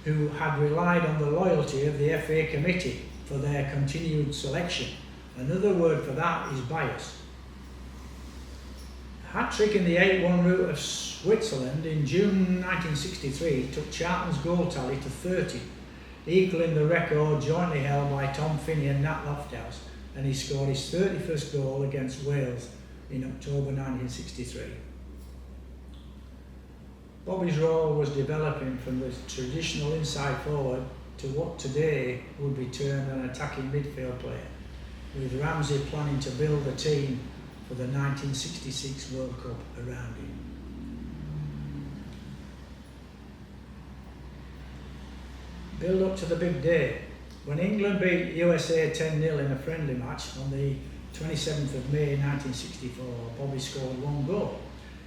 who had relied on the loyalty of the FA committee for their continued selection. Another word for that is bias. A hat-trick in the 8-1 route of Switzerland in June 1963 took Charlton's goal tally to 30, equalling the record jointly held by Tom Finney and Nat Lofthouse, and he scored his 31st goal against Wales in October 1963. Bobby's role was developing from the traditional inside forward to what today would be termed an attacking midfield player, with Ramsey planning to build a team for the 1966 World Cup around him. Build up to the big day. When England beat USA 10-0 in a friendly match on the 27th of May 1964, Bobby scored one goal.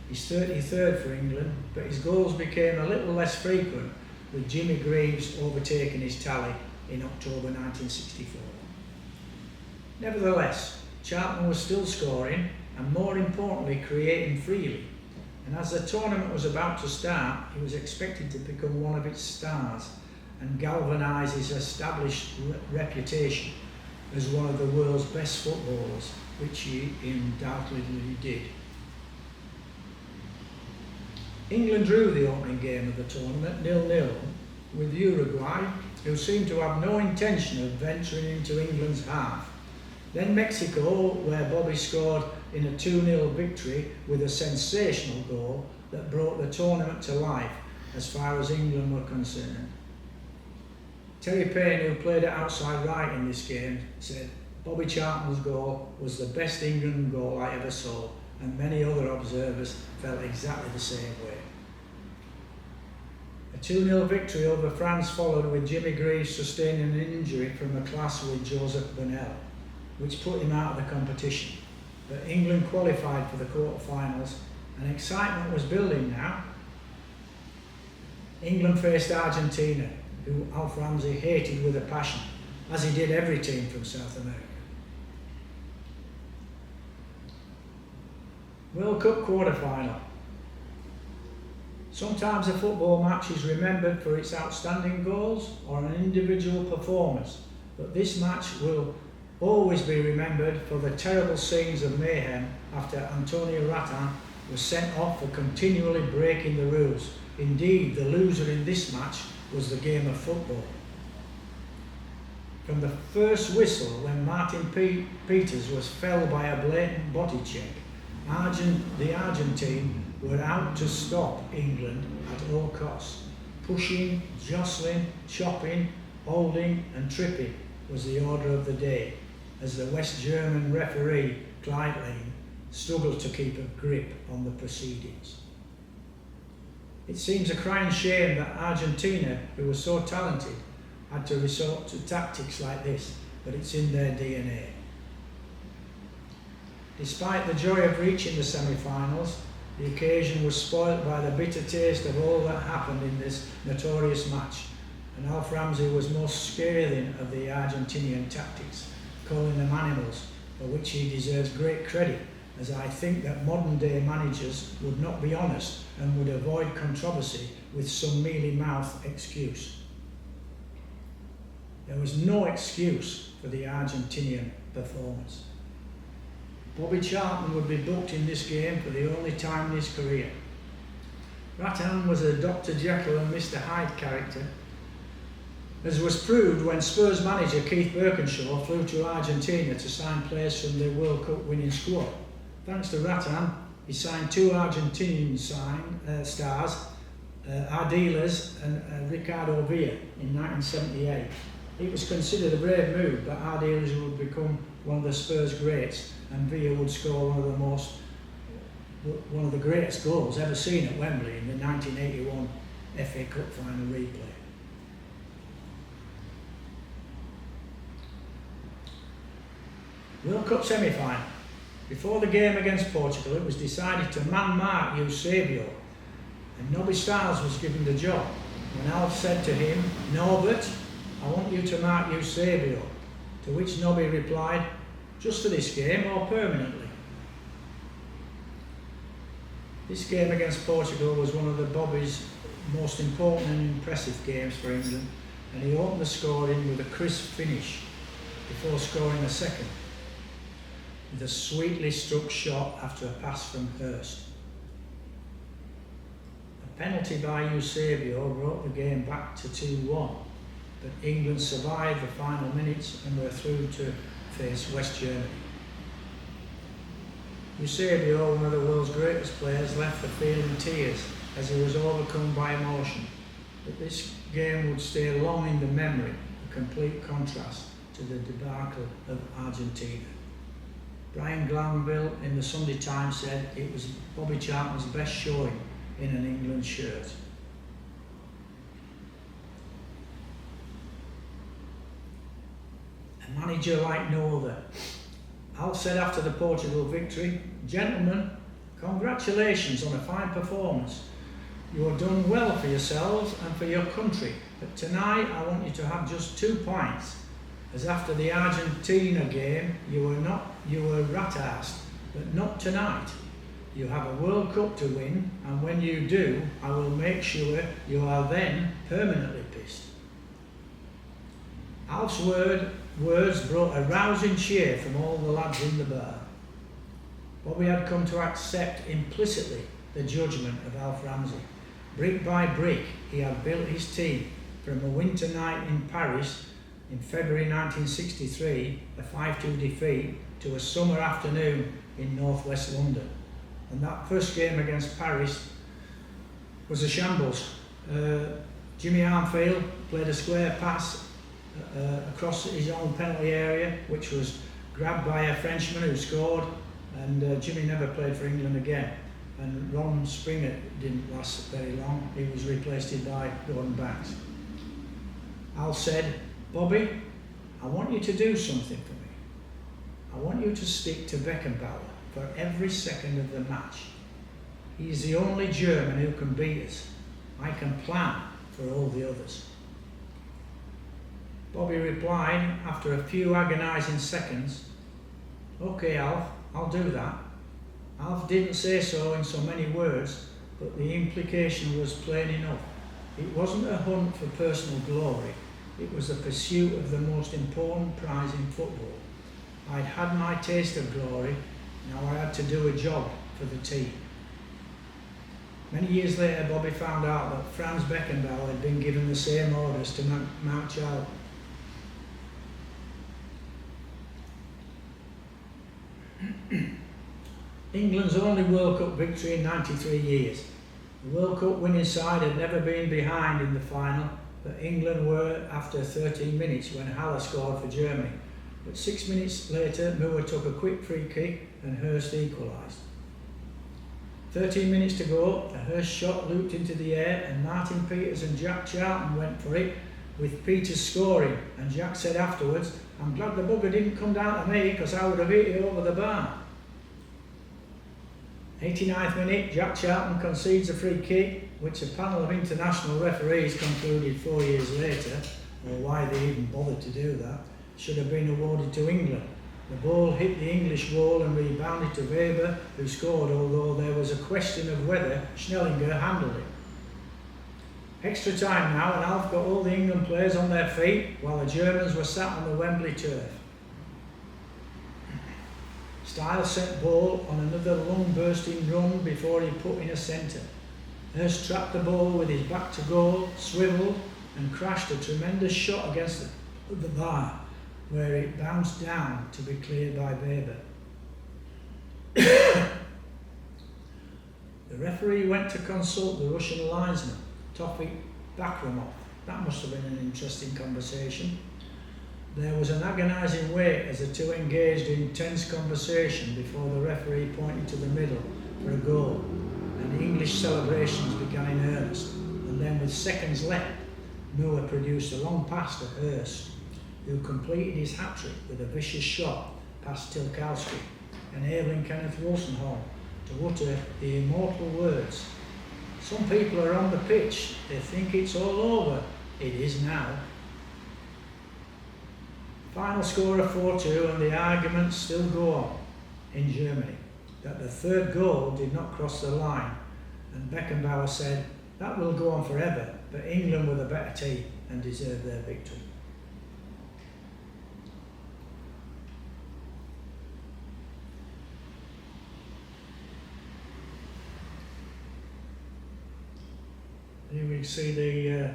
He's 33rd for England, but his goals became a little less frequent, with Jimmy Greaves overtaking his tally in October 1964. Nevertheless, Charlton was still scoring and, more importantly, creating freely. And as the tournament was about to start, he was expected to become one of its stars and galvanise his established reputation as one of the world's best footballers, which he undoubtedly did. England drew the opening game of the tournament 0-0 with Uruguay, who seemed to have no intention of venturing into England's half. Then Mexico, where Bobby scored in a 2-0 victory with a sensational goal that brought the tournament to life as far as England were concerned. Terry Payne, who played at outside right in this game, said, "Bobby Charlton's goal was the best England goal I ever saw," and many other observers felt exactly the same way. A 2-0 victory over France followed, with Jimmy Greaves sustaining an injury from a clash with Joseph Bonnell, which put him out of the competition. but England qualified for the quarter-finals and excitement was building now. England faced Argentina, who Alf Ramsey hated with a passion, as he did every team from South America. World Cup quarter-final. Sometimes a football match is remembered for its outstanding goals or an individual performance, but this match will always be remembered for the terrible scenes of mayhem after Antonio Rattan was sent off for continually breaking the rules. Indeed, the loser in this match was the game of football. From the first whistle, when Martin Peters was felled by a blatant body check, the Argentine were out to stop England at all costs. Pushing, jostling, chopping, holding and tripping was the order of the day, as the West German referee, Kleitling, struggled to keep a grip on the proceedings. It seems a crying shame that Argentina, who was so talented, had to resort to tactics like this, but it's in their DNA. Despite the joy of reaching the semi-finals, the occasion was spoilt by the bitter taste of all that happened in this notorious match, and Alf Ramsey was most scathing of the Argentinian tactics, calling them animals, for which he deserves great credit, as I think that modern-day managers would not be honest and would avoid controversy with some mealy-mouthed excuse. There was no excuse for the Argentinian performance. Bobby Charlton would be booked in this game for the only time in his career. Rattan was a Dr. Jekyll and Mr. Hyde character, as was proved when Spurs manager Keith Birkinshaw flew to Argentina to sign players from the World Cup winning squad. Thanks to Rattan, he signed two Argentinian stars, Ardiles and Ricardo Villa, in 1978. It was considered a brave move, but Ardiles would become one of the Spurs greats, and Villa would score one of the greatest goals ever seen at Wembley in the 1981 FA Cup final replay. World Cup semi-final. Before the game against Portugal, it was decided to man-mark Eusebio, and Nobby Stiles was given the job. When Alf said to him, "Norbert, I want you to mark Eusebio," to which Nobby replied, "Just for this game or permanently?" This game against Portugal was one of the Bobby's most important and impressive games for England, and he opened the scoring with a crisp finish before scoring a second, with a sweetly struck shot after a pass from Hurst. A penalty by Eusebio brought the game back to 2-1, but England survived the final minutes and were through to face West Germany. Eusebio, one of the world's greatest players, left the field in tears as he was overcome by emotion, but this game would stay long in the memory, a complete contrast to the debacle of Argentina. Brian Glanville in the Sunday Times said it was Bobby Charlton's best showing in an England shirt. A manager like no other. Alf said after the Portugal victory, "Gentlemen, congratulations on a fine performance. You have done well for yourselves and for your country, but tonight I want you to have just 2 points. As after the Argentina game, you were rat-arsed, but not tonight. You have a World Cup to win, and when you do, I will make sure you are then permanently pissed." Alf's words brought a rousing cheer from all the lads in the bar. Bobby had come to accept implicitly the judgment of Alf Ramsey. Brick by brick, he had built his team from a winter night in Paris in February 1963, a 5-2 defeat, to a summer afternoon in northwest London. And that first game against Paris was a shambles. Jimmy Armfield played a square pass across his own penalty area, which was grabbed by a Frenchman who scored, and Jimmy never played for England again. And Ron Springer didn't last very long. He was replaced by Gordon Banks. Al said, "Bobby, I want you to do something for me. I want you to stick to Beckenbauer for every second of the match. He is the only German who can beat us. I can plan for all the others. Bobby replied after a few agonising seconds, "Okay, Alf, I'll do that." Alf didn't say so in so many words, but the implication was plain enough. It wasn't a hunt for personal glory, it was the pursuit of the most important prize in football. I'd had my taste of glory, now I had to do a job for the team. Many years later, Bobby found out that Franz Beckenbauer had been given the same orders to Mount Charlton. England's only World Cup victory in 93 years. The World Cup winning side had never been behind in the final, but England were after 13 minutes when Haller scored for Germany. But 6 minutes later, Moore took a quick free kick and Hurst equalised. 13 minutes to go, a Hurst shot looped into the air and Martin Peters and Jack Charlton went for it, with Peters scoring, and Jack said afterwards, "I'm glad the bugger didn't come down to me because I would have hit it over the bar." 89th minute, Jack Charlton concedes a free kick, which a panel of international referees concluded 4 years later, or why they even bothered to do that, should have been awarded to England. The ball hit the English wall and rebounded to Weber, who scored, although there was a question of whether Schnellinger handled it. Extra time now, and Alf got all the England players on their feet while the Germans were sat on the Wembley turf. Styles sent ball on another lung-bursting run before he put in a centre. Hurst trapped the ball with his back to goal, swivelled and crashed a tremendous shot against the bar, where it bounced down to be cleared by Weber. The referee went to consult the Russian linesman, Tofik Bakramov. That must have been an interesting conversation. There was an agonising wait as the two engaged in tense conversation before the referee pointed to the middle for a goal, and the English celebrations began in earnest. And then, with seconds left, Moore produced a long pass to Hurst, who completed his hat-trick with a vicious shot past Tilkowski, enabling Kenneth Wolstenholme to utter the immortal words, "Some people are on the pitch, they think it's all over. It is now." Final score of 4-2, and the arguments still go on in Germany that the third goal did not cross the line, and Beckenbauer said, "That will go on forever, but England were the better team and deserved their victory." Here we see the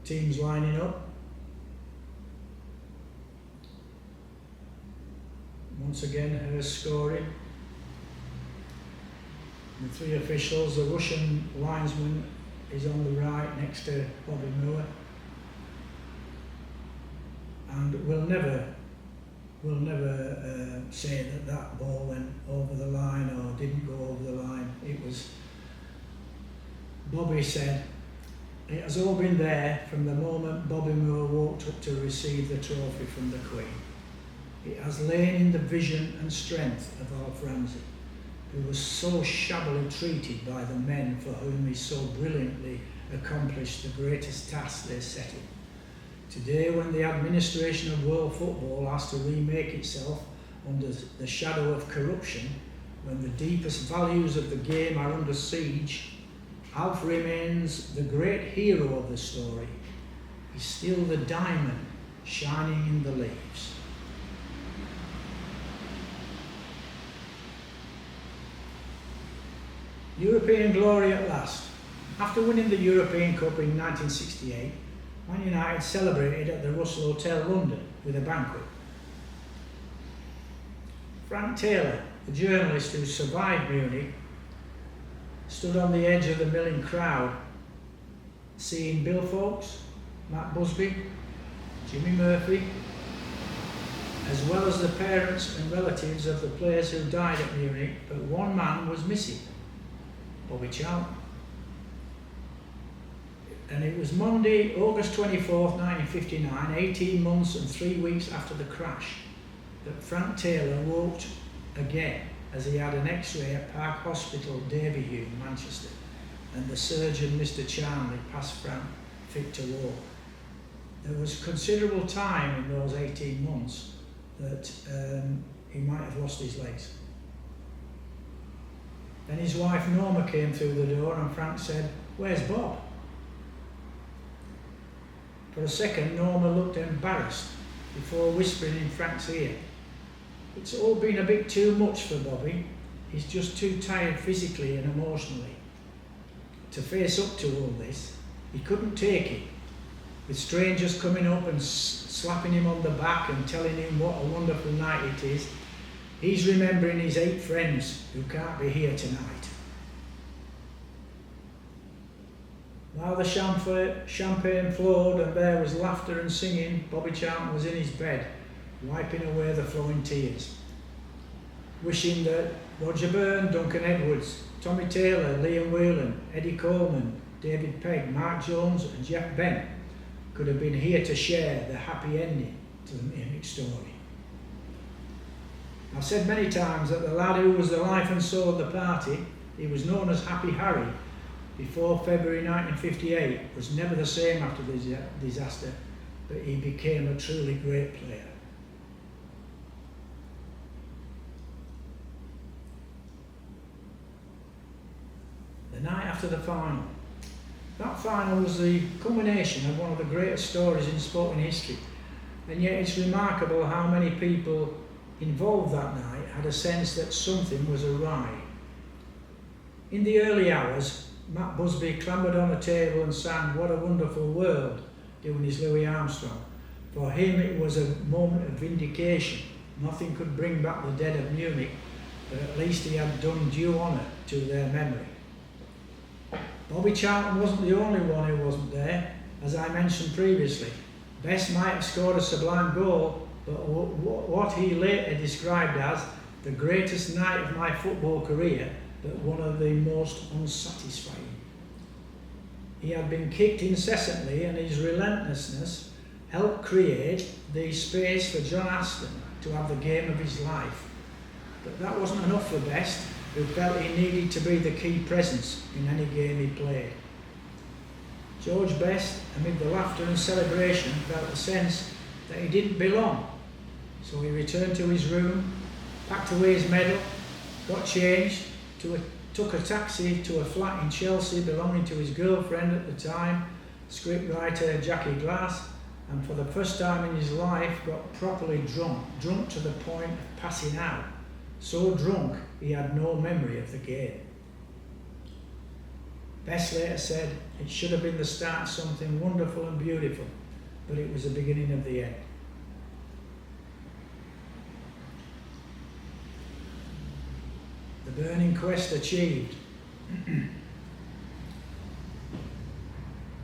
teams lining up. Once again, Hurst scoring. The three officials, the Russian linesman is on the right next to Bobby Moore. And we'll never say that that ball went over the line or didn't go over the line. It was, Bobby said, it has all been there from the moment Bobby Moore walked up to receive the trophy from the Queen. It has lain in the vision and strength of Alf Ramsey, who was so shabbily treated by the men for whom he so brilliantly accomplished the greatest task they set him. Today, when the administration of world football has to remake itself under the shadow of corruption, when the deepest values of the game are under siege, Alf remains the great hero of the story. He's still the diamond shining in the leaves. European glory at last. After winning the European Cup in 1968, Man United celebrated at the Russell Hotel, London, with a banquet. Frank Taylor, the journalist who survived Munich, stood on the edge of the milling crowd, seeing Bill Foulkes, Matt Busby, Jimmy Murphy, as well as the parents and relatives of the players who died at Munich, but one man was missing, Bobby Charlton. And it was Monday, August 24th, 1959, 18 months and 3 weeks after the crash, that Frank Taylor woke again as he had an X-ray at Park Hospital, Davyhulme, Manchester, and the surgeon, Mr. Charlton, passed from fit to walk. There was considerable time in those 18 months that he might have lost his legs. Then his wife Norma came through the door and Frank said, "Where's Bob?" For a second Norma looked embarrassed before whispering in Frank's ear, "It's all been a bit too much for Bobby. He's just too tired physically and emotionally to face up to all this. He couldn't take it, with strangers coming up and slapping him on the back and telling him what a wonderful night it is. He's remembering his 8 friends who can't be here tonight." While the champagne flowed and there was laughter and singing, Bobby Charlton was in his bed, wiping away the flowing tears, wishing that Roger Byrne, Duncan Edwards, Tommy Taylor, Liam Whelan, Eddie Coleman, David Pegg, Mark Jones and Jeff Bent could have been here to share the happy ending to the Munich story. I've said many times that the lad who was the life and soul of the party, he was known as Happy Harry before February 1958, was never the same after the disaster, but he became a truly great player. The night after the final. That final was the culmination of one of the greatest stories in sporting history, and yet it's remarkable how many people involved that night had a sense that something was awry. In the early hours, Matt Busby clambered on a table and sang "What a Wonderful World," doing his Louis Armstrong. For him it was a moment of vindication. Nothing could bring back the dead of Munich, but at least he had done due honour to their memory. Bobby Charlton wasn't the only one who wasn't there. As I mentioned previously, Best might have scored a sublime goal, but what he later described as the greatest night of my football career, but one of the most unsatisfying. He had been kicked incessantly, and his relentlessness helped create the space for John Aston to have the game of his life. But that wasn't enough for Best, who felt he needed to be the key presence in any game he played. George Best, amid the laughter and celebration, felt a sense that he didn't belong. So he returned to his room, packed away his medal, got changed, took a taxi to a flat in Chelsea belonging to his girlfriend at the time, scriptwriter Jackie Glass, and for the first time in his life got properly drunk to the point of passing out. So drunk he had no memory of the game. Best later said, "It should have been the start of something wonderful and beautiful, but it was the beginning of the end." The burning quest achieved.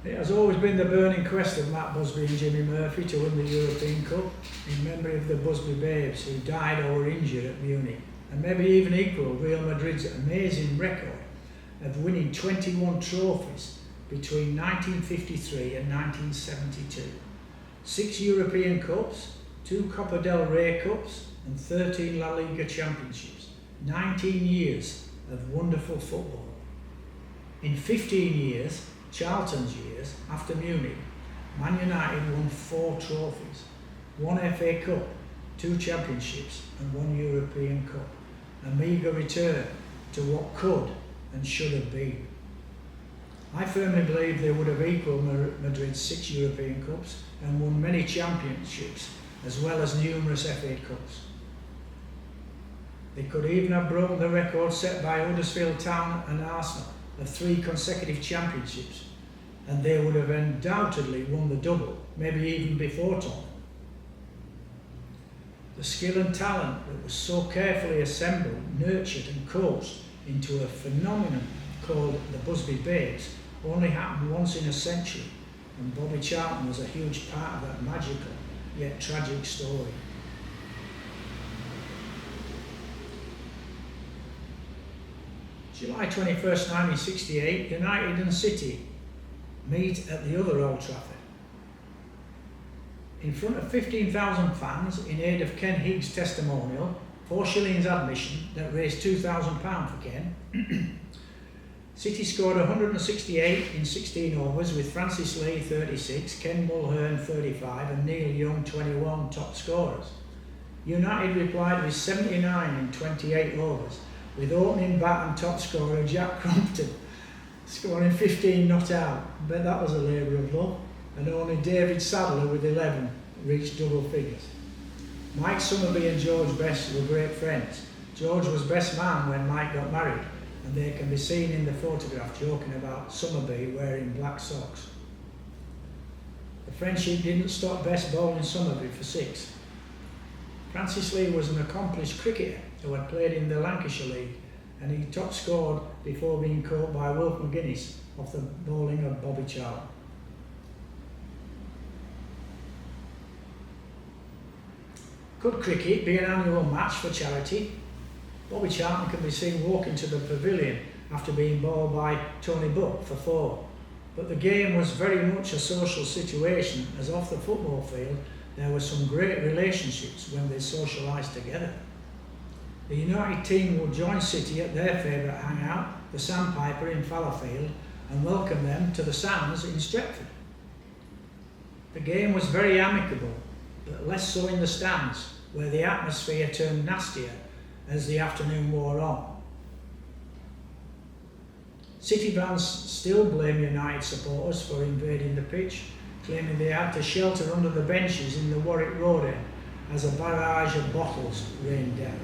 It has always been the burning quest of Matt Busby and Jimmy Murphy to win the European Cup, in memory of the Busby Babes who died or were injured at Munich, and maybe even equal Real Madrid's amazing record of winning 21 trophies between 1953 and 1972. 6 European Cups, 2 Copa del Rey Cups, and 13 La Liga Championships. 19 years of wonderful football. In 15 years, Charlton's years, after Munich, Man United won 4 trophies, 1 FA Cup, 2 Championships and 1 European Cup. A meagre return to what could and should have been. I firmly believe they would have equalled Madrid's 6 European Cups and won many championships, as well as numerous FA Cups. They could even have broken the record set by Huddersfield Town and Arsenal of 3 consecutive championships, and they would have undoubtedly won the double, maybe even before Tottenham. The skill and talent that was so carefully assembled, nurtured and coached into a phenomenon called the Busby Babes only happened once in a century, and Bobby Charlton was a huge part of that magical yet tragic story. July 21st, 1968, United and City meet at the other Old Trafford. In front of 15,000 fans, in aid of Ken Higgs' testimonial, 4 shillings admission that raised £2,000 for Ken. City scored 168 in 16 overs with Francis Lee 36, Ken Mulhern 35 and Neil Young 21 top scorers. United replied with 79 in 28 overs with opening bat and top scorer Jack Crompton scoring 15 not out. But that was a labour of love, and only David Sadler with 11 reached double figures. Mike Summerby and George Best were great friends. George was best man when Mike got married, and they can be seen in the photograph joking about Summerby wearing black socks. The friendship didn't stop Best bowling Summerby for 6. Francis Lee was an accomplished cricketer who had played in the Lancashire League, and he top scored before being caught by Wilf McGuinness off the bowling of Bobby Charlton. Could cricket be an annual match for charity? Bobby Charlton can be seen walking to the pavilion after being bowled by Tony Buck for 4. But the game was very much a social situation, as off the football field there were some great relationships when they socialised together. The United team would join City at their favourite hangout, the Sandpiper in Fallowfield, and welcome them to the Sands in Stretford. The game was very amicable, but less so in the stands, where the atmosphere turned nastier as the afternoon wore on. City fans still blame United supporters for invading the pitch, claiming they had to shelter under the benches in the Warwick Road end as a barrage of bottles rained down.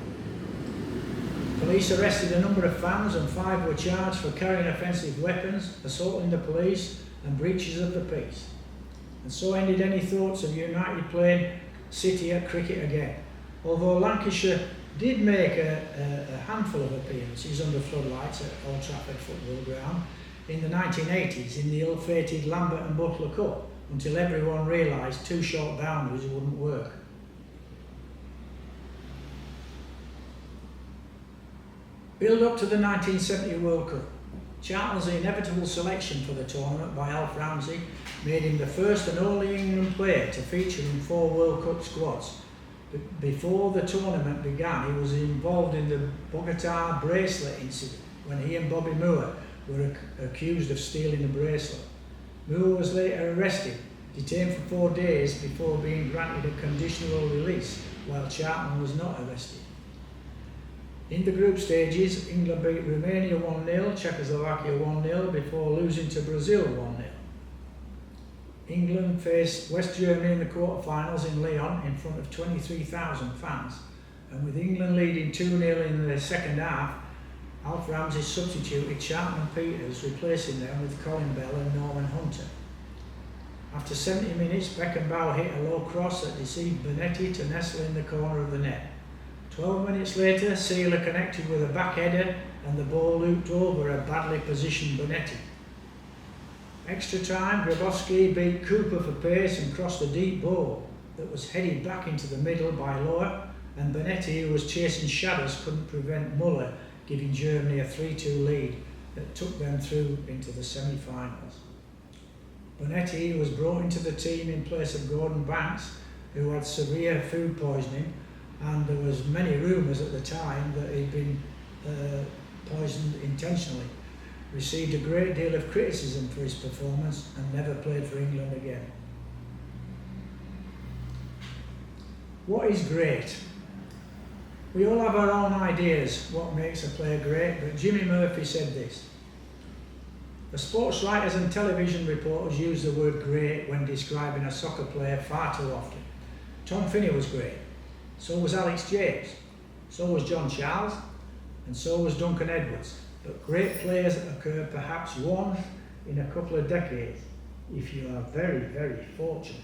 Police arrested a number of fans and 5 were charged for carrying offensive weapons, assaulting the police and breaches of the peace. And so ended any thoughts of United playing City at cricket again. Although Lancashire did make a handful of appearances under floodlights at Old Trafford Football Ground in the 1980s in the ill-fated Lambert and Butler Cup, until everyone realised 2 short boundaries wouldn't work. Build up to the 1970 World Cup. Charlton's inevitable selection for the tournament by Alf Ramsey made him the first and only England player to feature in 4 World Cup squads. But before the tournament began, he was involved in the Bogota bracelet incident when he and Bobby Moore were accused of stealing a bracelet. Moore was later arrested, detained for 4 days before being granted a conditional release, while Charlton was not arrested. In the group stages, England beat Romania 1-0, Czechoslovakia 1-0 before losing to Brazil 1-0. England faced West Germany in the quarter-finals in Lyon in front of 23,000 fans, and with England leading 2-0 in the second half, Alf Ramsey substituted Charlton and Peters, replacing them with Colin Bell and Norman Hunter. After 70 minutes, Beckenbauer hit a low cross that deceived Bonetti to nestle in the corner of the net. 12 minutes later, Sealer connected with a back header and the ball looped over a badly positioned Bonetti. Extra time, Grabowski beat Cooper for pace and crossed a deep ball that was headed back into the middle by Lohr, and Bonetti, who was chasing shadows, couldn't prevent Muller giving Germany a 3-2 lead that took them through into the semi-finals. Bonetti was brought into the team in place of Gordon Banks, who had severe food poisoning, and there was many rumours at the time that he'd been poisoned intentionally. Received a great deal of criticism for his performance and never played for England again. What is great? We all have our own ideas what makes a player great, but Jimmy Murphy said this: the sports writers and television reporters use the word great when describing a soccer player far too often. Tom Finney was great, so was Alex James, so was John Charles, and so was Duncan Edwards. But great players occur perhaps once in a couple of decades, if you are very, very fortunate.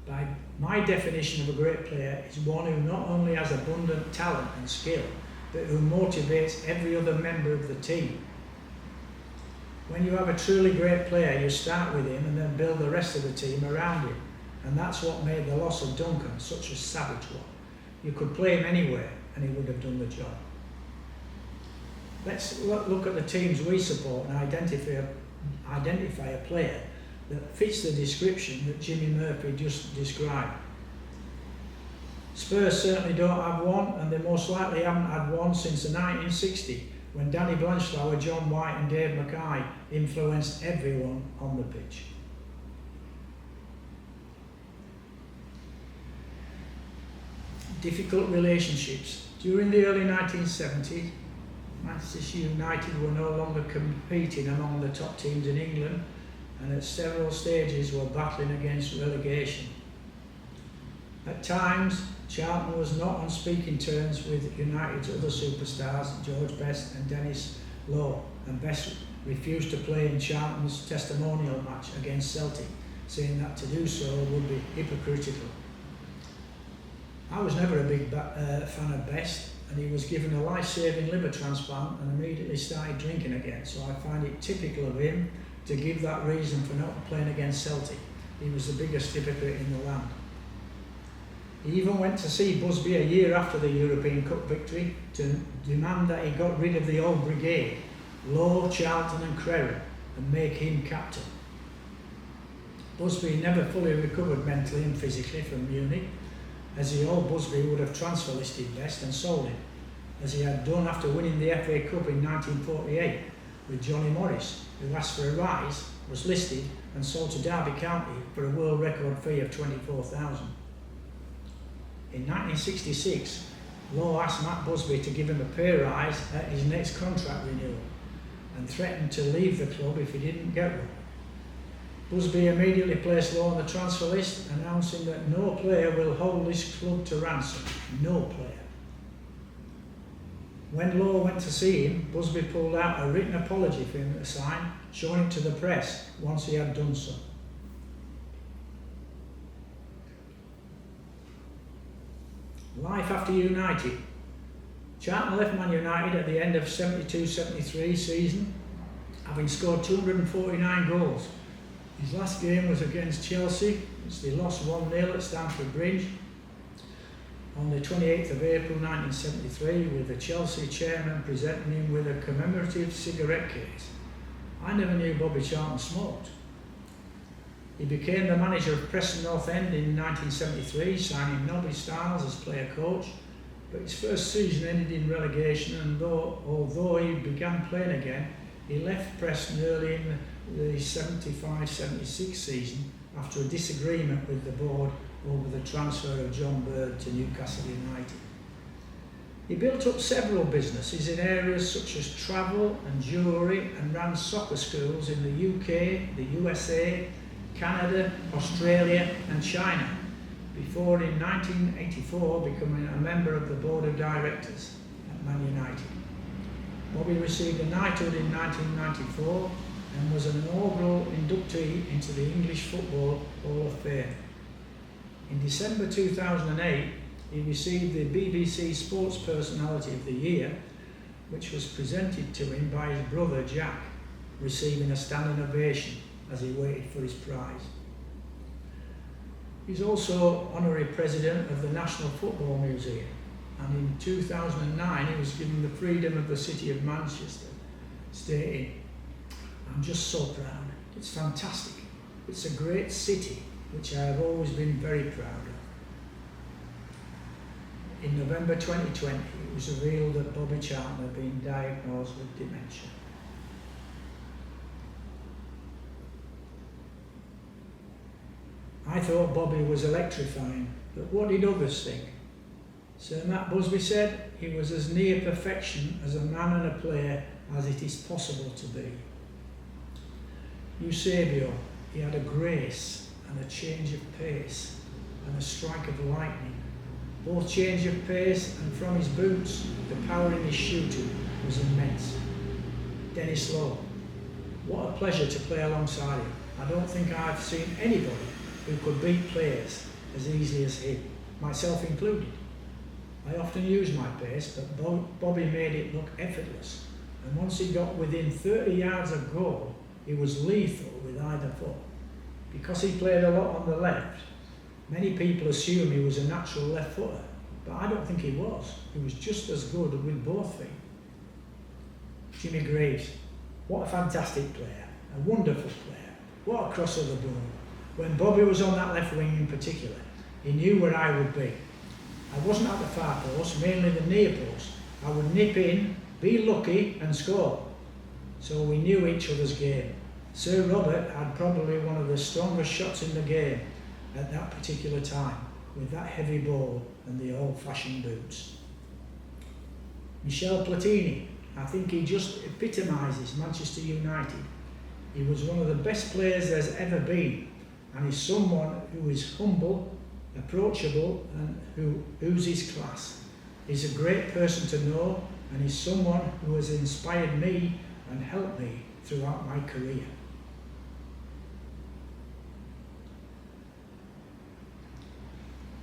By my definition of a great player is one who not only has abundant talent and skill, but who motivates every other member of the team. When you have a truly great player, you start with him and then build the rest of the team around him. And that's what made the loss of Duncan such a savage one. You could play him anywhere and he would have done the job. Let's look at the teams we support and identify a player that fits the description that Jimmy Murphy just described. Spurs certainly don't have one, and they most likely haven't had one since the 1960, when Danny Blanchflower, John White and Dave Mackay influenced everyone on the pitch. Difficult relationships. During the early 1970s, Manchester United were no longer competing among the top teams in England, and at several stages were battling against relegation. At times, Charlton was not on speaking terms with United's other superstars, George Best and Dennis Law, and Best refused to play in Charlton's testimonial match against Celtic, saying that to do so would be hypocritical. I was never a big fan of Best, and he was given a life-saving liver transplant and immediately started drinking again, so I find it typical of him to give that reason for not playing against Celtic. He was the biggest hypocrite in the land. He even went to see Busby a year after the European Cup victory to demand that he got rid of the old brigade, Lowe, Charlton and Creran, and make him captain. Busby never fully recovered mentally and physically from Munich, as the old Busby would have transfer listed Best and sold him, as he had done after winning the FA Cup in 1948 with Johnny Morris, who asked for a rise, was listed and sold to Derby County for a world record fee of $24,000. In 1966, Lowe asked Matt Busby to give him a pay rise at his next contract renewal and threatened to leave the club if he didn't get one. Busby immediately placed Lowe on the transfer list, announcing that no player will hold this club to ransom. No player. When Lowe went to see him, Busby pulled out a written apology for him to sign, showing it to the press once he had done so. Life after United. Charlton left Man United at the end of 72-73 season, having scored 249 goals. His last game was against Chelsea, which they lost 1-0 at Stamford Bridge on the 28th of April 1973, with the Chelsea chairman presenting him with a commemorative cigarette case. I never knew Bobby Charlton smoked. He became the manager of Preston North End in 1973, signing Nobby Stiles as player coach, but his first season ended in relegation, and although he began playing again, he left Preston early in the 75-76 season after a disagreement with the board over the transfer of John Bird to Newcastle United. He built up several businesses in areas such as travel and jewellery, and ran soccer schools in the UK, the USA, Canada, Australia and China, before in 1984 becoming a member of the board of directors at Man United. Bobby received a knighthood in 1994 and was an inaugural inductee into the English Football Hall of Fame. In December 2008, he received the BBC Sports Personality of the Year, which was presented to him by his brother Jack, receiving a standing ovation as he waited for his prize. He's also honorary president of the National Football Museum, and in 2009 he was given the freedom of the City of Manchester, stating, "I'm just so proud. It's fantastic. It's a great city, which I have always been very proud of." In November 2020, it was revealed that Bobby Charlton had been diagnosed with dementia. I thought Bobby was electrifying, but what did others think? Sir Matt Busby said he was as near perfection as a man and a player as it is possible to be. Eusebio, he had a grace and a change of pace and a strike of lightning. Both change of pace and from his boots, the power in his shooting was immense. Dennis Law, what a pleasure to play alongside him. I don't think I've seen anybody who could beat players as easily as him, myself included. I often use my pace, but Bobby made it look effortless, and once he got within 30 yards of goal, he was lethal with either foot. Because he played a lot on the left, many people assume he was a natural left footer, but I don't think he was. He was just as good with both feet. Jimmy Graves, what a fantastic player, a wonderful player, what a cross of the ball. When Bobby was on that left wing in particular, he knew where I would be. I wasn't at the far post, mainly the near post. I would nip in, be lucky and score. So we knew each other's game. Sir Robert had probably one of the strongest shots in the game at that particular time, with that heavy ball and the old-fashioned boots. Michel Platini, I think he just epitomises Manchester United. He was one of the best players there's ever been, and is someone who is humble, approachable, and who oozes class. He's a great person to know, and he's someone who has inspired me and helped me throughout my career.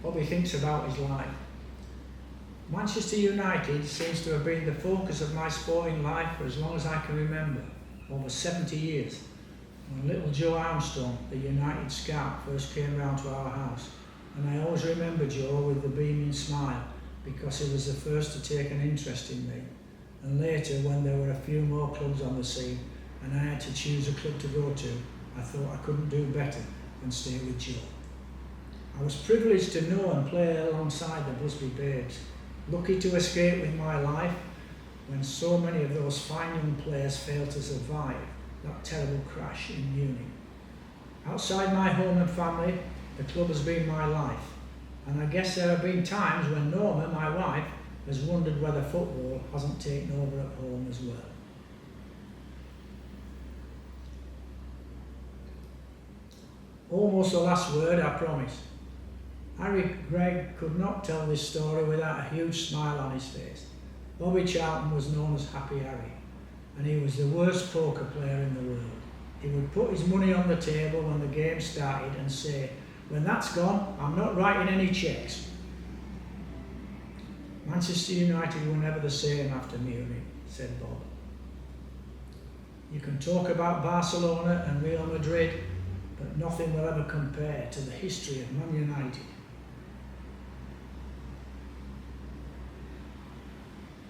What he thinks about his life. Manchester United seems to have been the focus of my sporting life for as long as I can remember, over 70 years. When little Joe Armstrong, the United scout, first came round to our house, and I always remember Joe with the beaming smile because he was the first to take an interest in me. And later, when there were a few more clubs on the scene and I had to choose a club to go to, I thought I couldn't do better than stay with Joe. I was privileged to know and play alongside the Busby Babes, lucky to escape with my life when so many of those fine young players failed to survive that terrible crash in Munich. Outside my home and family, the club has been my life, and I guess there have been times when Norma, my wife, has wondered whether football hasn't taken over at home as well. Almost the last word, I promise. Harry Gregg could not tell this story without a huge smile on his face. Bobby Charlton was known as Happy Harry, and he was the worst poker player in the world. He would put his money on the table when the game started and say, "When that's gone, I'm not writing any cheques." Manchester United were never the same after Munich, said Bob. You can talk about Barcelona and Real Madrid, but nothing will ever compare to the history of Man United.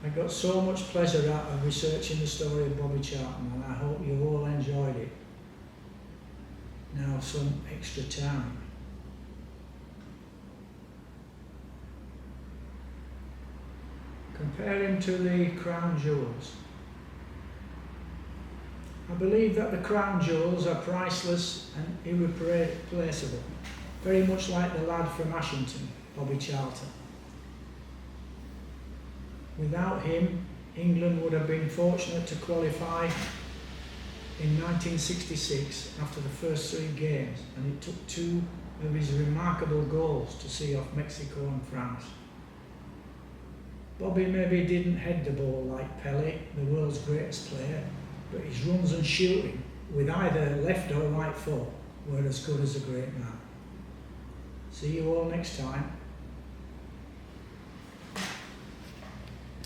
I got so much pleasure out of researching the story of Bobby Charlton, and I hope you all enjoyed it. Now some extra time. Compare him to the crown jewels. I believe that the crown jewels are priceless and irreplaceable, very much like the lad from Ashington, Bobby Charlton. Without him, England would have been fortunate to qualify in 1966 after the first 3 games, and it took 2 of his remarkable goals to see off Mexico and France. Bobby maybe didn't head the ball like Pelé, the world's greatest player, but his runs and shooting, with either left or right foot, were as good as a great man. See you all next time.